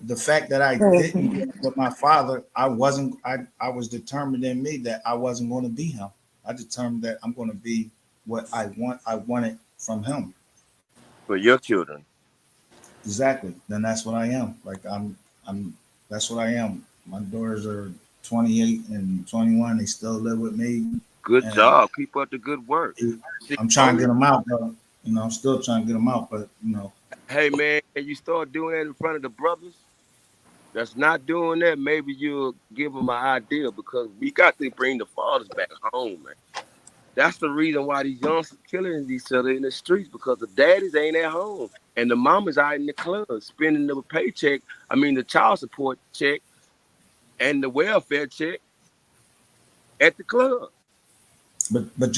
the fact that I didn't grow up with my father, I was determined in me that I wasn't going to be him. I determined that I'm going to be what I wanted from him. For your children, Exactly. Then that's what I am. Like I'm that's what I am. My daughters are 28 and 21. They still live with me, good and job. Keep up the good work. See, I'm trying to only get them out. Though. I'm still trying to get them out. But hey man, can you start doing that in front of the brothers that's not doing that? Maybe you'll give them an idea because we got to bring the fathers back home, man. That's the reason why these youngsters killing each other in the streets because the daddies ain't at home and the mamas out in the club spending the paycheck. I mean, the child support check and the welfare check at the club. but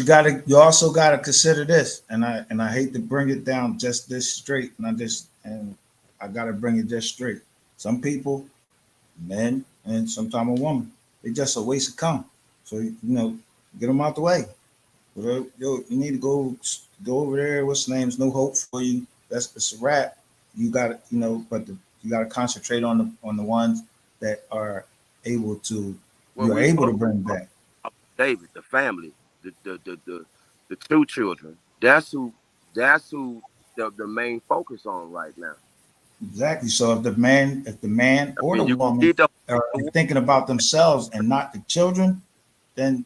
you also gotta consider this, and I hate to bring it down just this straight, and I gotta bring it just straight. Some people, men, and sometimes a woman, they just a waste of cum. So get them out the way. You need to go over there. What's the name's no hope for you. That's it's a wrap. You got to you got to concentrate on the ones that are able to Well, you are we able to spoke bring back. about David, the family, the two children. That's who the main focus on right now. Exactly. So if the man I or the mean, you woman need to are thinking about themselves and not the children, then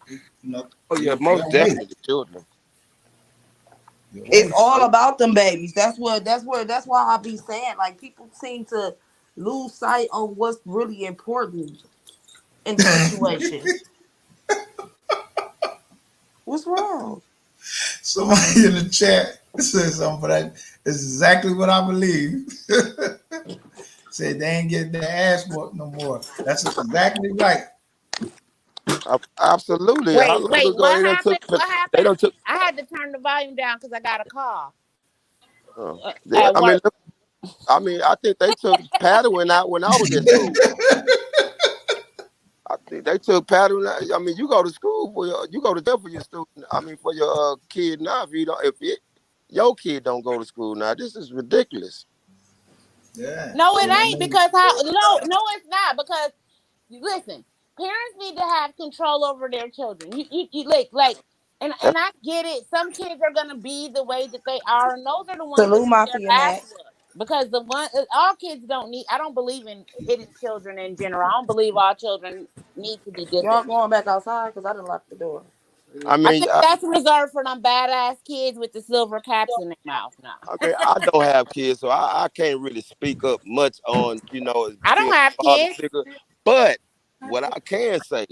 you know oh yeah, you're most away. definitely the children. You're It's away. all about them babies. That's why I be saying like people seem to lose sight on what's really important in the situation. What's wrong? Somebody in the chat said something, but it's exactly what I believe. Said they ain't getting their ass whooped no more. That's exactly right. Absolutely. How Wait, long wait, ago what they done happened? took? What They happened? don't took. I had to turn the volume down because I got a call I at mean, work. I think they took paddling out when I was at school. I think they took paddling out. I mean, you go to school you go to jail for your student. I mean, for your kid now if you don't if it. Your kid don't go to school now. This is ridiculous. Yeah. No, it And I ain't mean, because how? No, it's not because listen, parents need to have control over their children. You and I get it. Some kids are gonna be the way that they are, and those are the ones that Salute get their Mafia ass Mac. whooped. Because the one all kids don't need. I don't believe in hitting children in general. I don't believe all children need to be Y'all disciplined. going back outside? Because I didn't lock the door. I I mean, think that's reserved for them badass kids with the silver caps in their mouth. Now, okay, I don't have kids, so I can't really speak up much on, I being don't have a father kids. figure. But what I can say,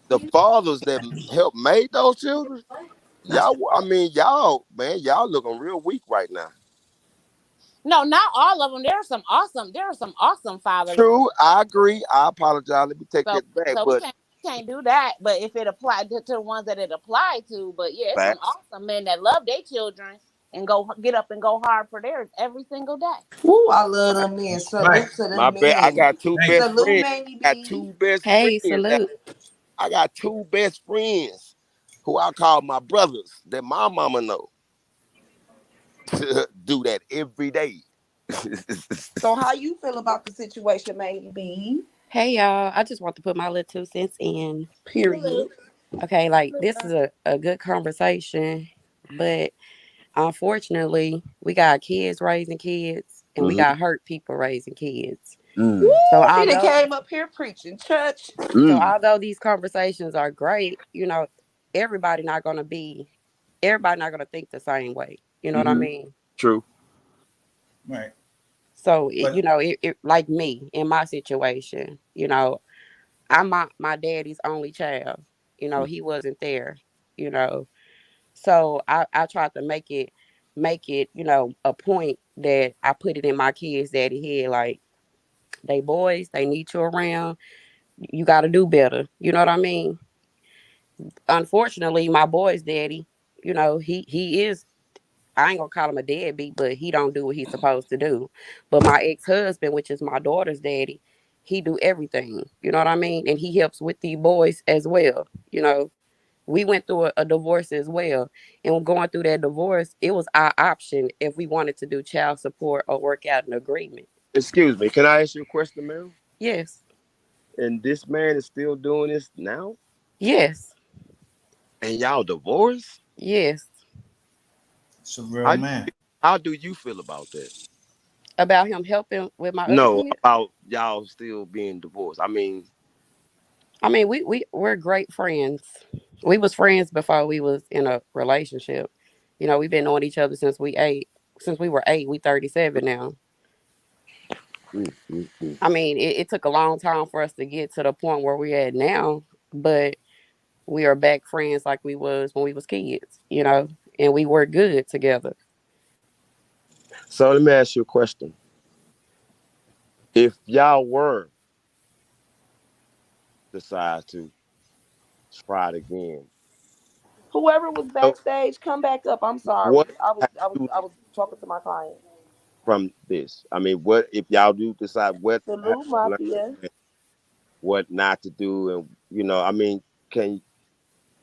the fathers that helped made those children, y'all, man, y'all looking real weak right now. No, not all of them. There are some awesome. There are some awesome fathers. True, I agree. I apologize. Let me take So that back. so But we can't do that. But if it applied to the ones that it applied to, but yeah, it's some facts. awesome men that love their children and go get up and go hard for theirs every single day. Woo, I love them men. that's right. Salute to My them bad. I men. got two Thank best you. Salute, friends. Manny I got B. two best Hey, friends. salute. I got two best friends who I call my brothers that my mama know to do that every day. So how you feel about the situation, Manny B? Hey, y'all. I just want to put my little 2 cents in. Period. Okay, like this is a good conversation, but unfortunately, we got kids raising kids and we Hmm. got hurt people raising kids. Woo, Mm. So he done although came up here preaching church. so Mm. although these conversations are great, everybody not gonna be everybody not gonna think the same way. You know what I Hmm. mean? True. Right. So But like me in my situation, I'm my daddy's only child. He wasn't there, you know. So I tried to make it, a point that I put it in my kids' daddy head, like they boys, they need you around. You gotta do better. You know what I mean? Unfortunately, my boy's daddy, he is, I ain't gonna call him a deadbeat, but he don't do what he's supposed to do. But my ex-husband, which is my daughter's daddy, he do everything. You know what I mean? And he helps with the boys as well. We went through a divorce as well. And going through that divorce, it was our option if we wanted to do child support or work out an agreement. Excuse me. Can I ask you a question, ma'am? Yes. And this man is still doing this now? Yes. And y'all divorced? Yes. it's a real How, man. how do you feel about that? About him helping with my other No, kid. about y'all still being divorced. I mean, I mean, we're great friends. We was friends before we was in a relationship. We've been knowing each other since we were 8. We 37 now. mm, mm, mm. I mean, it took a long time for us to get to the point where we're at now, but we are back friends like we was when we was kids, and we work good together. So let me ask you a question. If y'all were decide to try it again, Whoever was so backstage, come back up. I'm sorry. what I was have I was you I was talking to my client. from this? I mean, what if y'all do decide what have Salute you learned Mafia. and what not to do, and I mean, can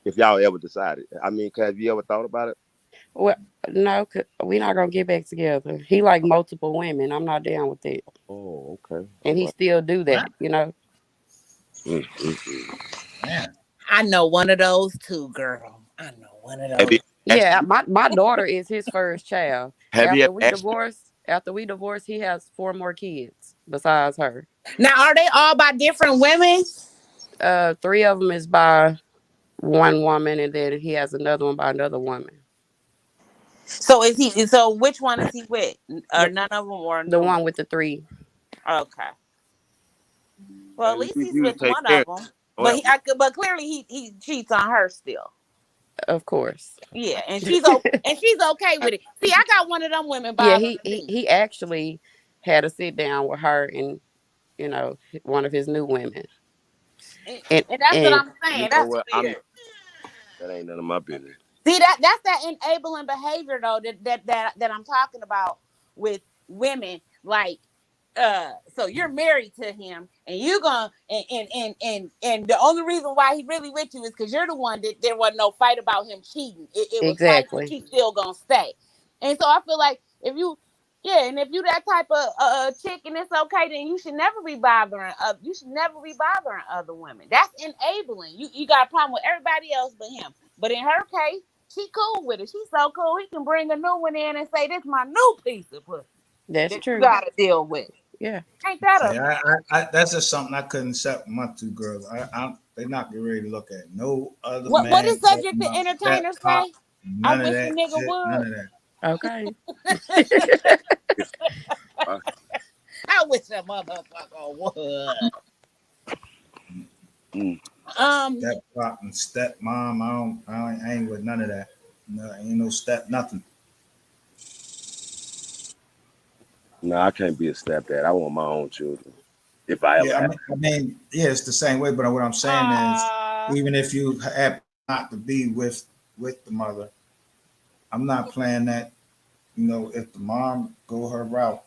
if y'all ever decided? I mean, have you ever thought about it? Well, no, we're not gonna get back together. He like multiple women. I'm not down with it, Oh, okay, and all he right. still do Huh? that. Mm, mm, mm. Man. I know one of those too, girl. I know one of Have you those. Yeah, my daughter is his first child. have you ever asked? After we divorced, he has 4 more kids besides her. Now, are they all by different women? 3 of them is by one woman, and then he has another one by another woman. So is he? So which one is he with? Or The none of them, or the the one? one with the 3, Okay. Well, at And least you, he's you with take one care. of Of them. don't have one. But clearly he cheats on her still. of course. Yeah, and she's okay with it. See, I got one of them women Yeah, bothering he me, he actually had a sit down with her and one of his new women, and, and and that's what and I'm You saying. know That's what? I'm weird. not. That ain't none of my business. See that's that enabling behavior though that I'm talking about with women. Like, so you're married to him, and you gonna and the only reason why he really with you is because you're the one that there wasn't no fight about him cheating. It was fight that exactly. she still gonna stay. And so I feel like if you, yeah, and if you that type of chick and it's okay, then you should never be bothering. You should never be bothering other women. That's enabling. You got a problem with everybody else but him. But in her case, she cool with it. She's so cool. He can bring a new one in and say, "This my new piece of pussy That's that you true. got to deal with." Yeah. Ain't that a Yeah, that's just something I couldn't accept my two girls. They not get ready to look at no other what man did Cedric talking the about step Entertainer pop, say? I none of wish a that nigga shit, would. none of that. Okay. I, I wish a motherfucker would. mm, Um, Step pop and step mom, I ain't with none of that. No, ain't no step nothing. no, I can't be a stepdad. I want my own children if I ever Yeah, have. yeah, it's the same way. But what I'm saying is, uh, even if you happen not to be with the mother, I'm not playing that. You know, if the mom go her route,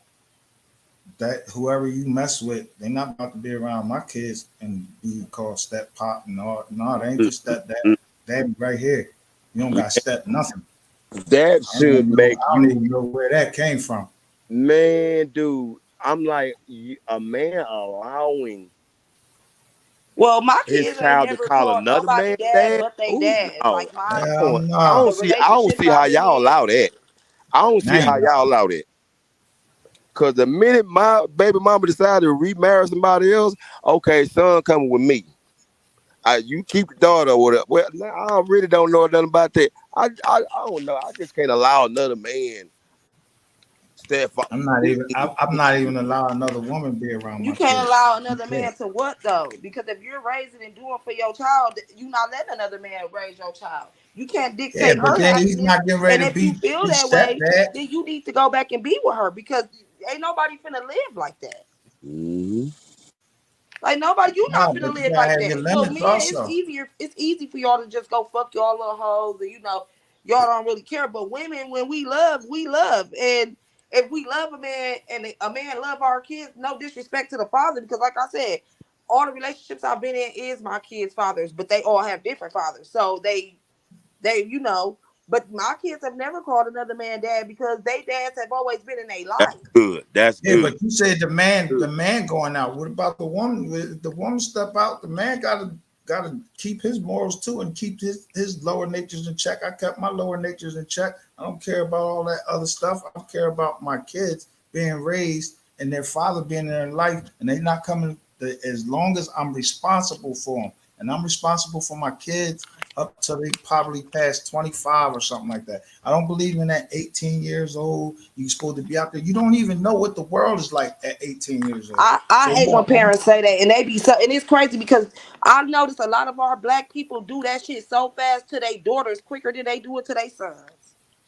that whoever you mess with, they're not about to be around my kids and be called step pop and all. No, they ain't Mm, your step dad. mm, They right here. You don't mm. got step nothing. That I don't should even know. make I don't you, even know where that came from. man, dude. I'm like a man allowing Well, my his kids ain't child to never call called another nobody man dad dad. but they Oh dad. no, Like my Nah, the I don't relationships see how I've been y'all in. allow that. I don't see how name. y'all allow that. Cause the minute my baby mama decided to remarry somebody else, okay, son coming with me. You keep the daughter or whatever. Well, nah, I really don't know nothing about that. I don't know. I just can't allow another man step up. I'm not even allowing another woman to be around You my can't kids. allow You another can't. man to what though? Because if you're raising and doing for your child, you not letting another man raise your child. You can't Yeah, dictate but her then he's happiness. not getting And ready to if you feel be that way, stepdad. then you need to go back and be with her because ain't nobody finna live like that. Mm-hmm. Like nobody, you not No, finna but you live gotta like have your that. So limits men, it's also. easier. It's easy for y'all to just go fuck y'all little hoes, and y'all don't really care. But women, when we love, and if we love a man and a man love our kids, no disrespect to the father, because like I said, all the relationships I've been in is my kids' fathers, but they all have different fathers. So they. But my kids have never called another man dad because they dads have always been in their That's life. good. That's Yeah, good. but you said the Good. man going out. What about the woman? If the woman step out, the man gotta keep his morals too and keep his lower natures in check. I kept my lower natures in check. I don't care about all that other stuff. I care about my kids being raised and their father being in their life, and they not coming. As long as I'm responsible for them, and I'm responsible for my kids up till they probably past 25 or something like that. I don't believe in that 18 years old. You're supposed to be out there. You don't even know what the world is like at 18 years old. I So hate when no, parents say that, and they be so, and it's crazy because I notice a lot of our black people do that shit so fast to their daughters quicker than they do it to their sons.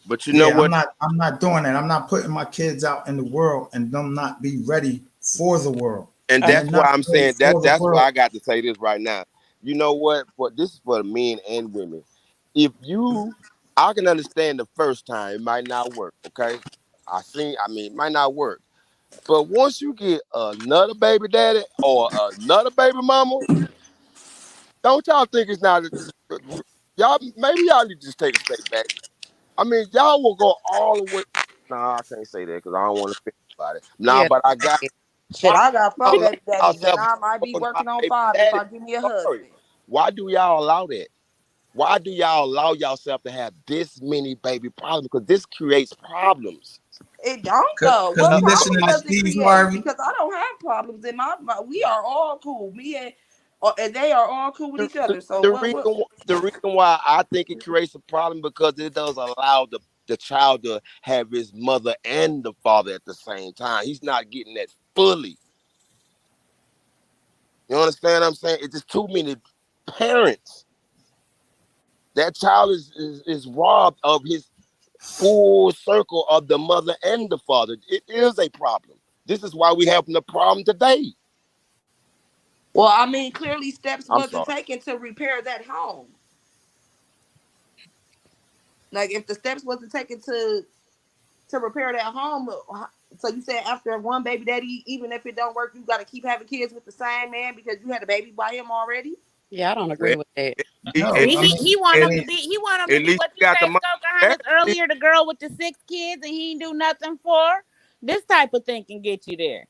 But you know yeah, what? I'm not doing that. I'm not putting my kids out in the world and them not be ready for the world. And When Okay. they're that's why not I'm ready saying for that. the That's why world, I got to say this right now. You know what? For this is for the men and women. If you, I can understand the first time it might not work. Okay, I mean, it might not work. But once you get another baby daddy or another baby mama, don't y'all think it's not y'all? Maybe y'all need to just take a step back. I mean, y'all will go all the way. Nah, I can't say that because I don't want to offend anybody. Nah, Yeah. but I got. Shit, Why I got y'all 4 allow baby daddies, and yourself to I might be go another working on baby 5 if daddy? I give me a Sorry. husband. Why do y'all allow that? Why do y'all allow yourself to have this many baby problems? Because this creates problems. It don't though. because What Uh, we uh, problem listening to does it Steve create? Harvey. Because I don't have problems in my we are all cool. Me and they are all cool with the, each the, other. So the what? reason why I think it creates a problem because it does allow the child to have his mother and the father at the same time. He's not getting that fully. You understand what I'm saying? It's just too many parents. That child is robbed of his full circle of the mother and the father. It is a problem. This is why we have the problem today. Well, I mean, clearly steps I'm wasn't sorry. taken to repair that home. Like if the steps wasn't taken to repair that home, so you said after one baby daddy, even if it don't work, you got to keep having kids with the same man because you had a baby by him already. Yeah, I don't Well, agree with that. No, I He mean, want I them to mean, be. He want them to at be least what you you got the say, money. Pocahontas earlier. The girl with the 6 kids and he ain't do nothing for her. This type of thing can get you there.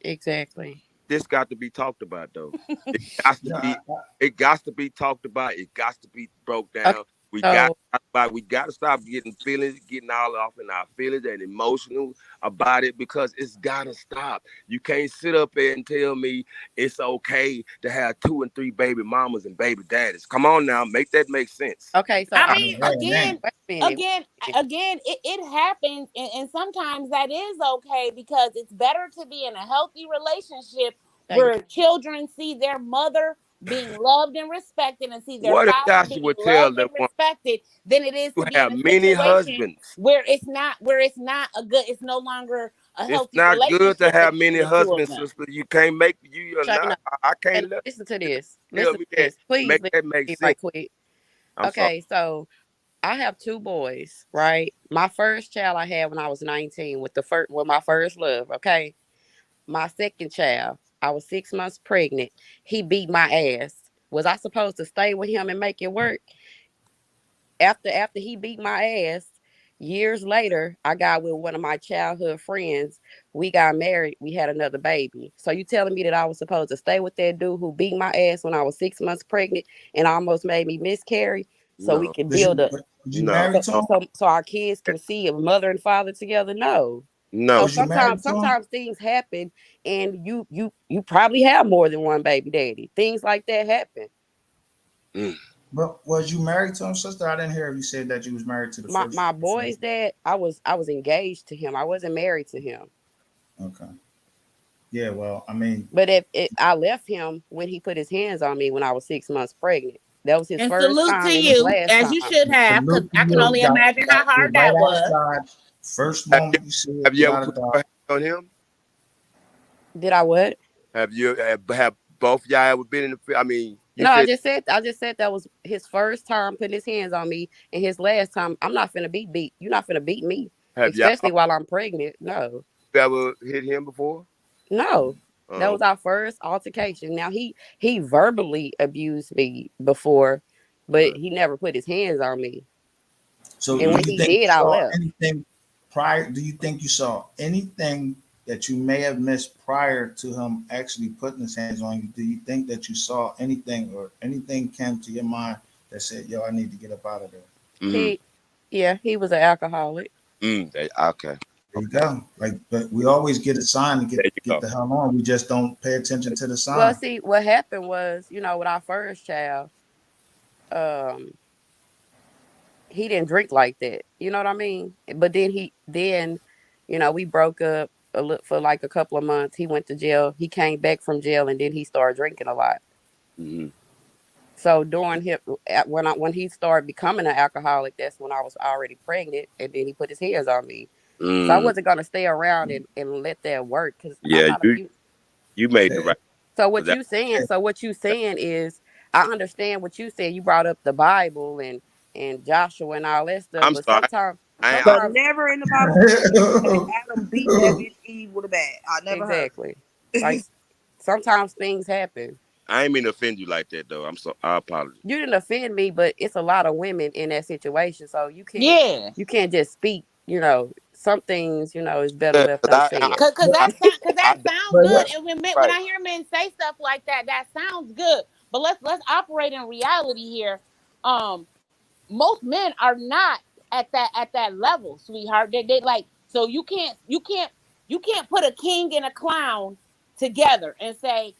Exactly. This got to be talked about though. It got to no, be. It got to be talked about. It got to be broke Okay, down. We got so to talk about. We got to stop getting feelings, getting all off in our feelings and emotional about it because it's got to stop. You can't sit up there and tell me it's okay to have 2 and 3 baby mamas and baby daddies. Come on now, make that make sense. okay, so I I mean, no way, it ain't. wait a minute. again, Wait a minute. it happens, and sometimes that is okay because it's better to be in a healthy relationship Thank where children see their mother being loved and respected and see their What if father Tasha being would tell loved that and woman respected than it is you to be in have a many situation husbands? where it's not a good, it's no longer a It's healthy not good to relationship have between many the two of husbands, them. sister. You can't make you are not. Shayna, I can't let listen to you this. tell Listen me to that. this. Please Make listen that make to me right sense. quick. I'm sorry. Okay, so I have two boys, right? My first child I had when I was 19 with my first love, okay? My second child, I was 6 months pregnant. He beat my ass. Was I supposed to stay with him and make it work? After he beat my ass, years later, I got with one of my childhood friends. We got married. We had another baby. So you telling me that I was supposed to stay with that dude who beat my ass when I was 6 months pregnant and almost made me miscarry, so we No, can Was build you a was you no, married to him? so our kids can see a mother and father together? No. So no. Was you married sometimes to him? sometimes things happen and you probably have more than one baby daddy. Things like that happen. Mm. But was you married to him, sister? I didn't hear if you said that you was married to the first. My The first. boy's dad, I was engaged to him. I wasn't married to him. Okay. Yeah. Well, I mean, But if it, I left him when he put his hands on me when I was 6 months pregnant. That was his And first salute to time and his you, last as you time. should have, because salute to I can you. only Got imagine got how you hard right that was. outside. First Have you moment you see it, have you ever without a put doubt. your hand on him? Did I what? Have both y'all ever been in the? I mean, you No, said I just said that was his first time putting his hands on me and his last time. I'm not finna be beat. You're not finna beat me, have especially y'all while I'm pregnant. No. ever hit him before? No. That Oh, was our first altercation. Now he verbally abused me before, but okay. he never put his hands on me. So, And do when Mm. you he think you did, I saw left. anything prior? Do you think you saw anything that you may have missed prior to him actually putting his hands on you? Do you think that you saw anything or anything came to your mind that said, "Yo, I need to get up out of there"? Mm. He Yeah, he was an alcoholic. Okay. There you Okay. go. Like, but we always get a sign to There you get go. the hell on. We just don't pay attention to the Well, sign. see, what happened was, with our first child, um, he didn't drink like that. You know what I mean? But then, we broke up for like a couple of months. He went to jail. He came back from jail, and then he started drinking a lot. Mm-hmm. So during him, when he started becoming an alcoholic, that's when I was already pregnant, and then he put his hands on me. So I Mm. wasn't gonna stay around and let that work because I'm Yeah, not you abused. you made the Yeah, right. So Cause what that, you saying? yeah. So what you saying is, I understand what you said. You brought up the Bible and Joshua and all that stuff, I'm but sorry. I But sometimes never in the Bible where Adam beat that bitch Eve with a bat. I never heard exactly, like it. sometimes things happen. I ain't mean to offend you like that though. I'm so I apologize. You didn't offend me, but it's a lot of women in that situation, so Yeah. you can't just speak. Some things is better Yeah, left unsaid. Cause But, that sounds but good, look, and when right. I hear men say stuff like that, that sounds good. But let's operate in reality here. Um, most men are not at that level, sweetheart. They like, so you can't put a king and a clown together and say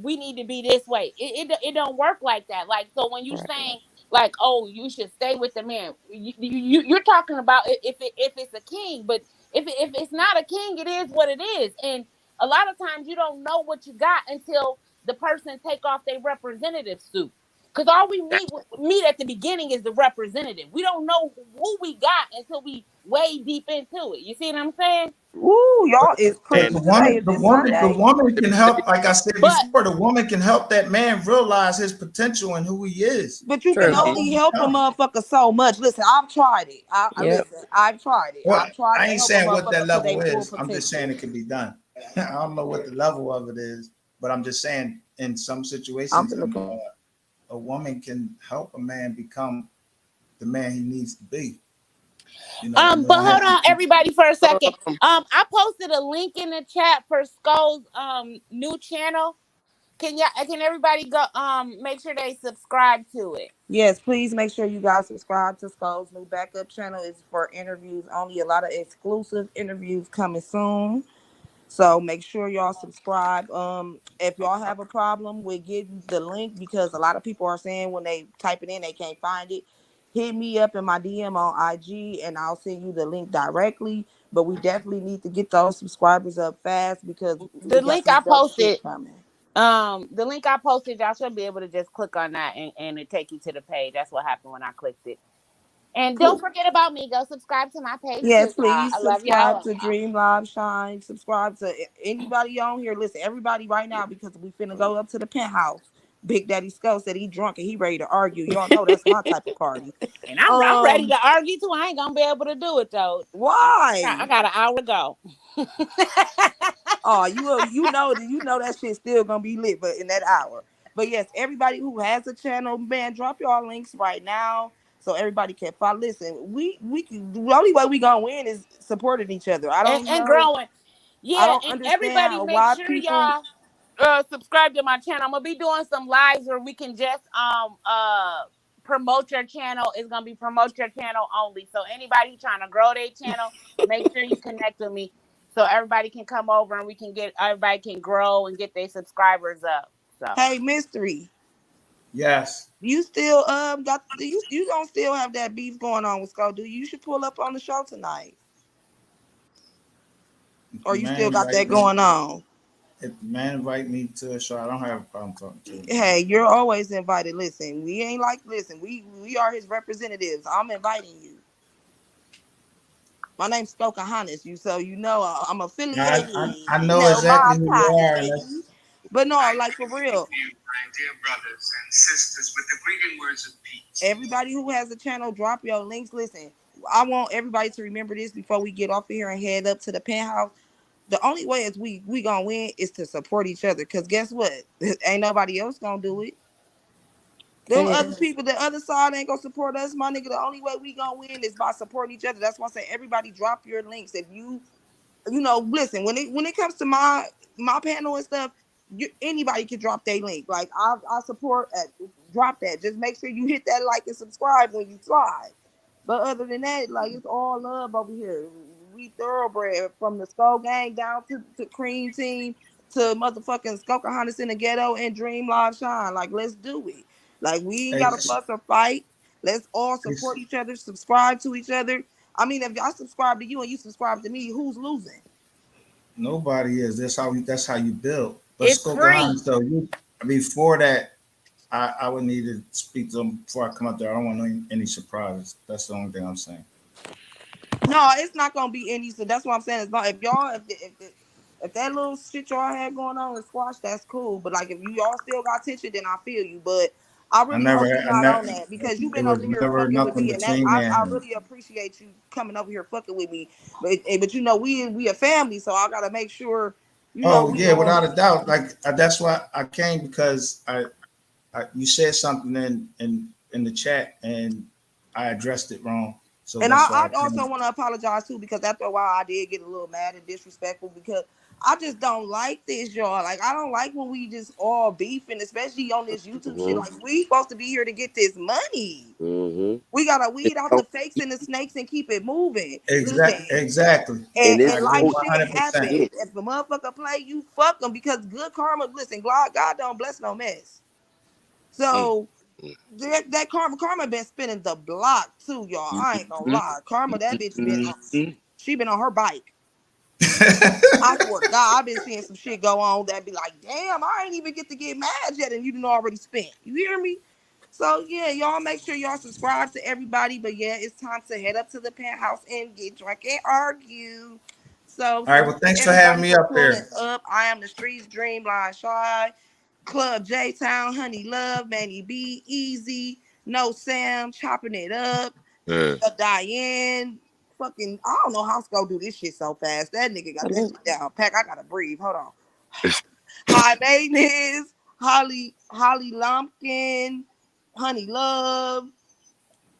we need to be this way. It don't work like that. Like, so when you Right. saying like, oh, you should stay with the man, you're talking about if it's a king. But if it's not a king, it is what it is. And a lot of times you don't know what you got until the person take off their representative suit. Because all we meet at the beginning is the representative. We don't know who we got until we way deep into it. You see what I'm saying? Woo, y'all is but And preaching today. Is it the Sunday? woman can help. Like I said But before, the woman can help that man realize his potential and who he is, But you can and True. how only to help a become. motherfucker so much. Listen, I've tried it. I Yep. listen. I've tried it. Well, I've tried I to ain't help a saying what that motherfucker to level their full is. I'm just saying potential. it can be done. I don't know what the level of it is, but I'm just saying in some I'm situations, finna come. a woman can help a man become the man he needs to be. You But don't hold have on, to. everybody, for a second. Um, I posted a link in the chat for Skull's new channel. Can everybody go make sure they subscribe to it? Yes, please make sure you guys subscribe to Skull's new backup channel. It's for interviews only. A lot of exclusive interviews coming soon. So make sure y'all subscribe. If y'all have a problem with getting the link, because a lot of people are saying when they type it in they can't find it, hit me up in my DM on IG and I'll send you the link directly. But we definitely need to get those subscribers up fast because The we got link some I dope posted, shit coming. y'all should be able to just click on that and it take you to the page. That's what happened when I clicked it. And don't Cool. forget about me. Go subscribe to my page too, Yes, y'all. please I love y'all. subscribe to Dream Live Shine. Subscribe to anybody on here. Listen, everybody right now because we finna go up to the penthouse. Big Daddy Skull said he drunk and he ready to argue. Y'all know that's my type of party. And I'm ready Um, to argue too. I ain't gonna be able to do it though. I why? got an hour to go. Oh, you know that shit's still gonna be lit, but in that hour. But yes, everybody who has a channel, man, drop y'all links right now so everybody can follow. Listen, we can, the only way we gonna win is supporting each other. I don't And know. growing. I Yeah, don't and everybody understand make why sure people. y'all subscribe to my channel. I'm gonna be doing some lives where we can just promote your channel. It's gonna be promote your channel only. So anybody trying to grow their channel, make sure you connect with me so everybody can come over and we can get everybody can grow and get their subscribers up. So Hey, mystery. Yes, You still got you don't still have that beef going on with Skull, do you? You should pull up on the show tonight. if Or the you still man got invite that me, going on. if the man invite me to a show, I don't have a problem talking to him. Hey, you're always invited. Listen, we ain't like listen, we are his representatives. I'm inviting you. My name's Pocahontas, you so you know I'm Now, affiliated. I You know know, exactly my who you partners, are, and baby. that's But no, I like for greet real. you, my dear brothers and sisters, with the greeting words of peace. Everybody who has a channel, drop your links. Listen, I want everybody to remember this before we get off of here and head up to the penthouse. The only way is we gonna win is to support each other. Cause guess what? Ain't nobody else gonna do it. Them other Facts. people, the other side ain't gonna support us, my nigga. The only way we gonna win is by supporting each other. That's why I say everybody drop your links. If listen, when it comes to my panel and stuff, anybody can drop their link. Like I support drop that. Just make sure you hit that like and subscribe when you slide. But other than that, like it's all love over here. We thoroughbred from the Skull Gang down to Cream Team to motherfucking Skokahontas in the ghetto and Dream Live Shine. Like let's do it. Like we ain't gotta it's, fuss or fight. Let's all it's support each other, subscribe to each other. I mean, if I subscribe to you and you subscribe to me, who's losing? nobody is. That's how you build. But it's free. Skokohans, though, you before that, I would need to speak to them before I come up there. I don't want any surprises. That's the only thing I'm saying. No, it's not gonna be any. So that's what I'm saying. It's not if y'all if that little shit y'all had going on in squash, that's cool. But like if you all still got tension, then I feel you. But I really hope you're I not never. on that because you've It been was over here never fucking with nothing me, and that between me and I him. really appreciate you coming over here fucking with me. But you know we a family, so I gotta make sure Oh we yeah, all. without a doubt. Like that's why I came because you said something in the chat and I addressed it wrong. So And that's why I I also came. want to apologize too because after a while I did get a little mad and disrespectful because I just don't like this, y'all. Like I don't like when we just all beefing, especially on this YouTube shit. mhm, Like we supposed to be here to get this money. mhm. We gotta And, weed out the fakes and the snakes and keep it moving. Listen, Exactly. and, and I it's and agree life so shit 100%. happens. yeah. If a motherfucker play, you fuck them because good karma. Listen, God don't bless no mess. Mm, So mm, that karma been spinning the block too, y'all. I ain't gonna mhm, lie. Karma, that bitch been on. mhm, She been on her bike. I swear to God, I've been seeing some shit go on that be like, damn, I ain't even get to get mad yet, and you done already spent. You hear me? So yeah, y'all make sure y'all subscribe to everybody. But yeah, it's time to head up to the penthouse and get drunk and argue. So All right. salute Well, to thanks for having everybody me for up pulling here. up. I am the streets Dreamline Shy. Club J Town, Honey Love, Manny B, Easy, No Sam, chopping it up. mm. Diane, fucking, I don't know how Sco do this shit so fast. That nigga got that shit down. Pack, I gotta breathe. Hold on. High maintenance, Holly Lumpkin, Honey Love,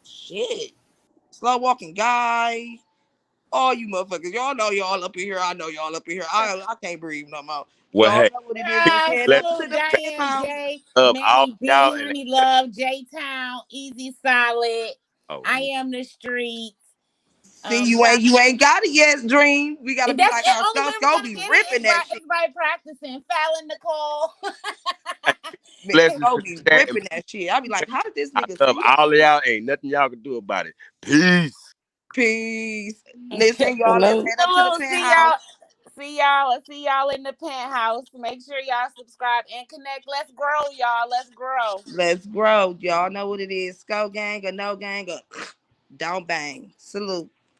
shit, Slow Walking Guy. All you motherfuckers, y'all know y'all up in here. I know y'all up in here. I can't breathe no more. Well, Y'all hey, know what it is. big Ah, Head let up to salute the Diane penthouse. J, up all Manny y'all B, and Honey Love, J Town, Easy Solid. oh I no. am the streets. See, Shout you ain't got it yet, Dream. We gotta and be that's like it. how Only way we're Sco gonna be get it is ripping that shit. by practicing. Fallon Nicole. Hey, Man, blessings Sco to be the chat. ripping that shit. I be like, how did this I nigga love see that? all of y'all. Ain't nothing y'all can do about it. Peace. Peace. Listen, y'all, let's Hello. head up to the Salute. See penthouse. y'all. See y'all. See y'all in the penthouse. Make sure y'all subscribe and connect. Let's grow, y'all. Let's grow. Let's grow. Y'all know what it is. Sco gang or no gang or don't bang. Salute.